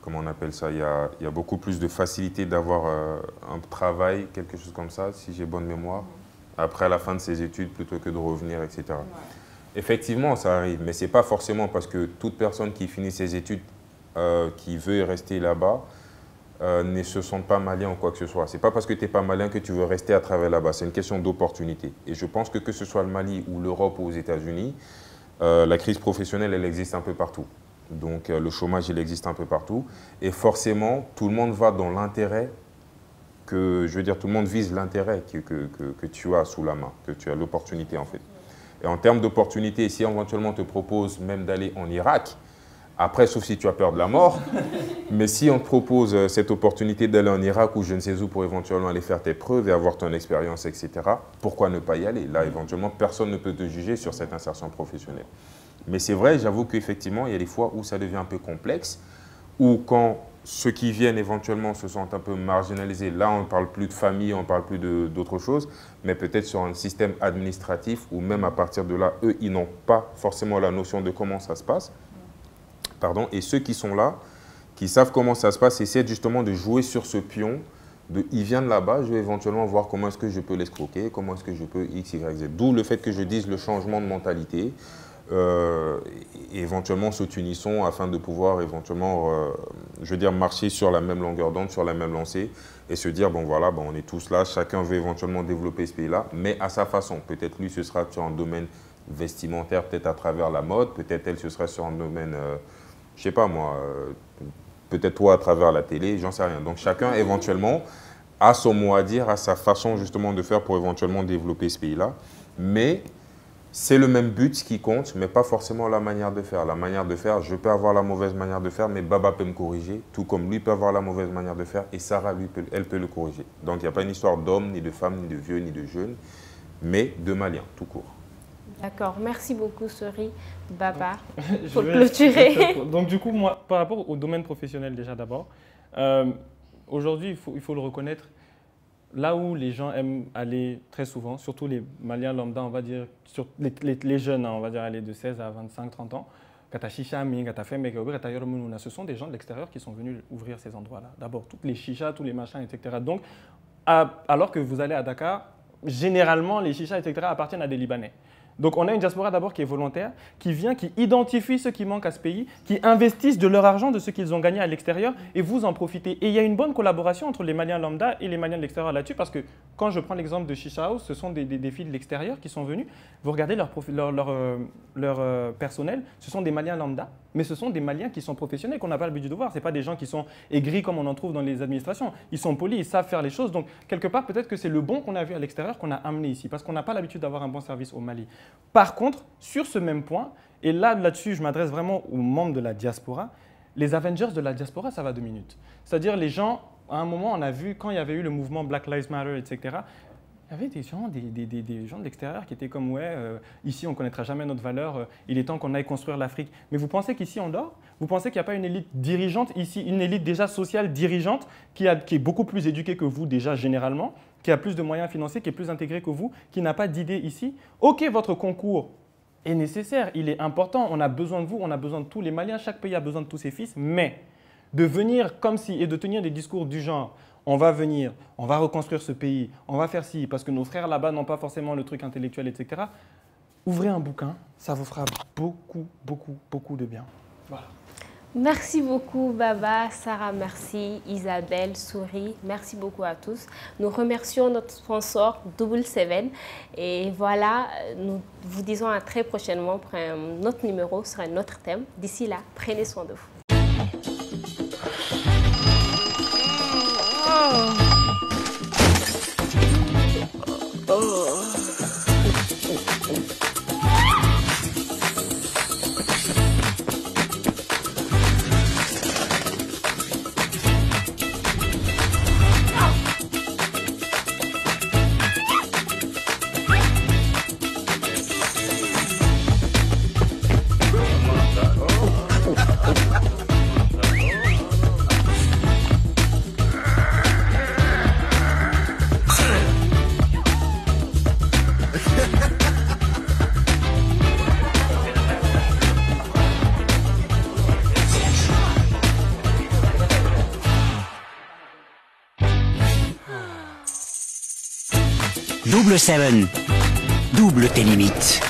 comment on appelle ça, il y a beaucoup plus de facilité d'avoir un travail, quelque chose comme ça, si j'ai bonne mémoire, après la fin de ses études plutôt que de revenir, etc. Ouais. Effectivement, ça arrive, mais ce n'est pas forcément parce que toute personne qui finit ses études, qui veut rester là-bas, ne se sentent pas maliens ou quoi que ce soit. Ce n'est pas parce que tu n'es pas malien que tu veux rester à travers là-bas. C'est une question d'opportunité. Et je pense que ce soit le Mali ou l'Europe ou aux États-Unis, la crise professionnelle, elle existe un peu partout. Donc le chômage, il existe un peu partout. Et forcément, tout le monde va dans l'intérêt tout le monde vise l'intérêt que tu as sous la main, que tu as l'opportunité en fait. Et en termes d'opportunité, si éventuellement on te propose même d'aller en Irak, après, sauf si tu as peur de la mort, mais si on te propose cette opportunité d'aller en Irak ou je ne sais où pour éventuellement aller faire tes preuves et avoir ton expérience, etc., pourquoi ne pas y aller? Là, éventuellement, personne ne peut te juger sur cette insertion professionnelle. Mais c'est vrai, j'avoue qu'effectivement, il y a des fois où ça devient un peu complexe, ou quand ceux qui viennent éventuellement se sentent un peu marginalisés. Là, on ne parle plus de famille, on ne parle plus d'autre chose, mais peut-être sur un système administratif où même à partir de là, eux, ils n'ont pas forcément la notion de comment ça se passe. Pardon. Et ceux qui sont là, qui savent comment ça se passe, essaient justement de jouer sur ce pion. Ils viennent là-bas, je vais éventuellement voir comment est-ce que je peux l'escroquer, comment est-ce que je peux X, Y, Z. D'où le fait que je dise le changement de mentalité. Éventuellement se tunissons afin de pouvoir éventuellement, je veux dire, marcher sur la même longueur d'onde, sur la même lancée et se dire, bon voilà, bon, on est tous là, chacun veut éventuellement développer ce pays-là, mais à sa façon. Peut-être lui, ce sera sur un domaine vestimentaire, peut-être à travers la mode, peut-être elle, ce sera sur un domaine, je sais pas moi, peut-être toi à travers la télé, j'en sais rien. Donc chacun éventuellement a son mot à dire, a sa façon justement de faire pour éventuellement développer ce pays-là, mais c'est le même but qui compte, mais pas forcément la manière de faire. La manière de faire, je peux avoir la mauvaise manière de faire, mais Baba peut me corriger, tout comme lui peut avoir la mauvaise manière de faire, et Sarah, lui, elle peut le corriger. Donc, il n'y a pas une histoire d'homme, ni de femme, ni de vieux, ni de jeune, mais de Maliens, tout court. D'accord, merci beaucoup, Sori, Baba, pour clôturer. Donc, du coup, moi, par rapport au domaine professionnel, déjà d'abord, aujourd'hui, il faut le reconnaître. Là où les gens aiment aller très souvent, surtout les Maliens lambda, on va dire, sur les jeunes, hein, on va dire aller de 16 à 25, 30 ans, ce sont des gens de l'extérieur qui sont venus ouvrir ces endroits-là. D'abord, toutes les chichas, tous les machins, etc. Donc, alors que vous allez à Dakar, généralement, les chichas, etc. appartiennent à des Libanais. Donc, on a une diaspora d'abord qui est volontaire, qui vient, qui identifie ce qui manque à ce pays, qui investissent de leur argent, de ce qu'ils ont gagné à l'extérieur, et vous en profitez. Et il y a une bonne collaboration entre les Maliens lambda et les Maliens de l'extérieur là-dessus, parce que quand je prends l'exemple de Chicha House, ce sont des filles de l'extérieur qui sont venues. Vous regardez leur personnel, ce sont des Maliens lambda, mais ce sont des Maliens qui sont professionnels, qu'on n'a pas l'habitude de voir. Ce n'est pas des gens qui sont aigris comme on en trouve dans les administrations. Ils sont polis, ils savent faire les choses. Donc, quelque part, peut-être que c'est le bon qu'on a vu à l'extérieur qu'on a amené ici, parce qu'on n'a pas l'habitude d'avoir un bon service au Mali. Par contre, sur ce même point, et là-dessus, je m'adresse vraiment aux membres de la diaspora, les Avengers de la diaspora, ça va 2 minutes. C'est-à-dire, les gens, à un moment, on a vu, quand il y avait eu le mouvement Black Lives Matter, etc., il y avait des gens, des gens de l'extérieur qui étaient comme « ouais, ici on ne connaîtra jamais notre valeur, il est temps qu'on aille construire l'Afrique ». Mais vous pensez qu'ici on dort? Vous pensez qu'il n'y a pas une élite dirigeante ici, une élite déjà sociale dirigeante qui est beaucoup plus éduquée que vous déjà généralement, qui a plus de moyens financiers, qui est plus intégrée que vous, qui n'a pas d'idées ici? Ok, votre concours est nécessaire, il est important, on a besoin de vous, on a besoin de tous les Maliens, chaque pays a besoin de tous ses fils, mais de venir comme si et de tenir des discours du genre on va venir, on va reconstruire ce pays, on va faire ci, parce que nos frères là-bas n'ont pas forcément le truc intellectuel, etc. Ouvrez un bouquin, ça vous fera beaucoup, beaucoup, beaucoup de bien. Voilà. Merci beaucoup Baba, Sarah, merci, Isabelle, Sori, merci beaucoup à tous. Nous remercions notre sponsor Double Seven et voilà, nous vous disons à très prochainement pour un autre numéro sur un autre thème. D'ici là, prenez soin de vous. Double Seven. Double tes limites.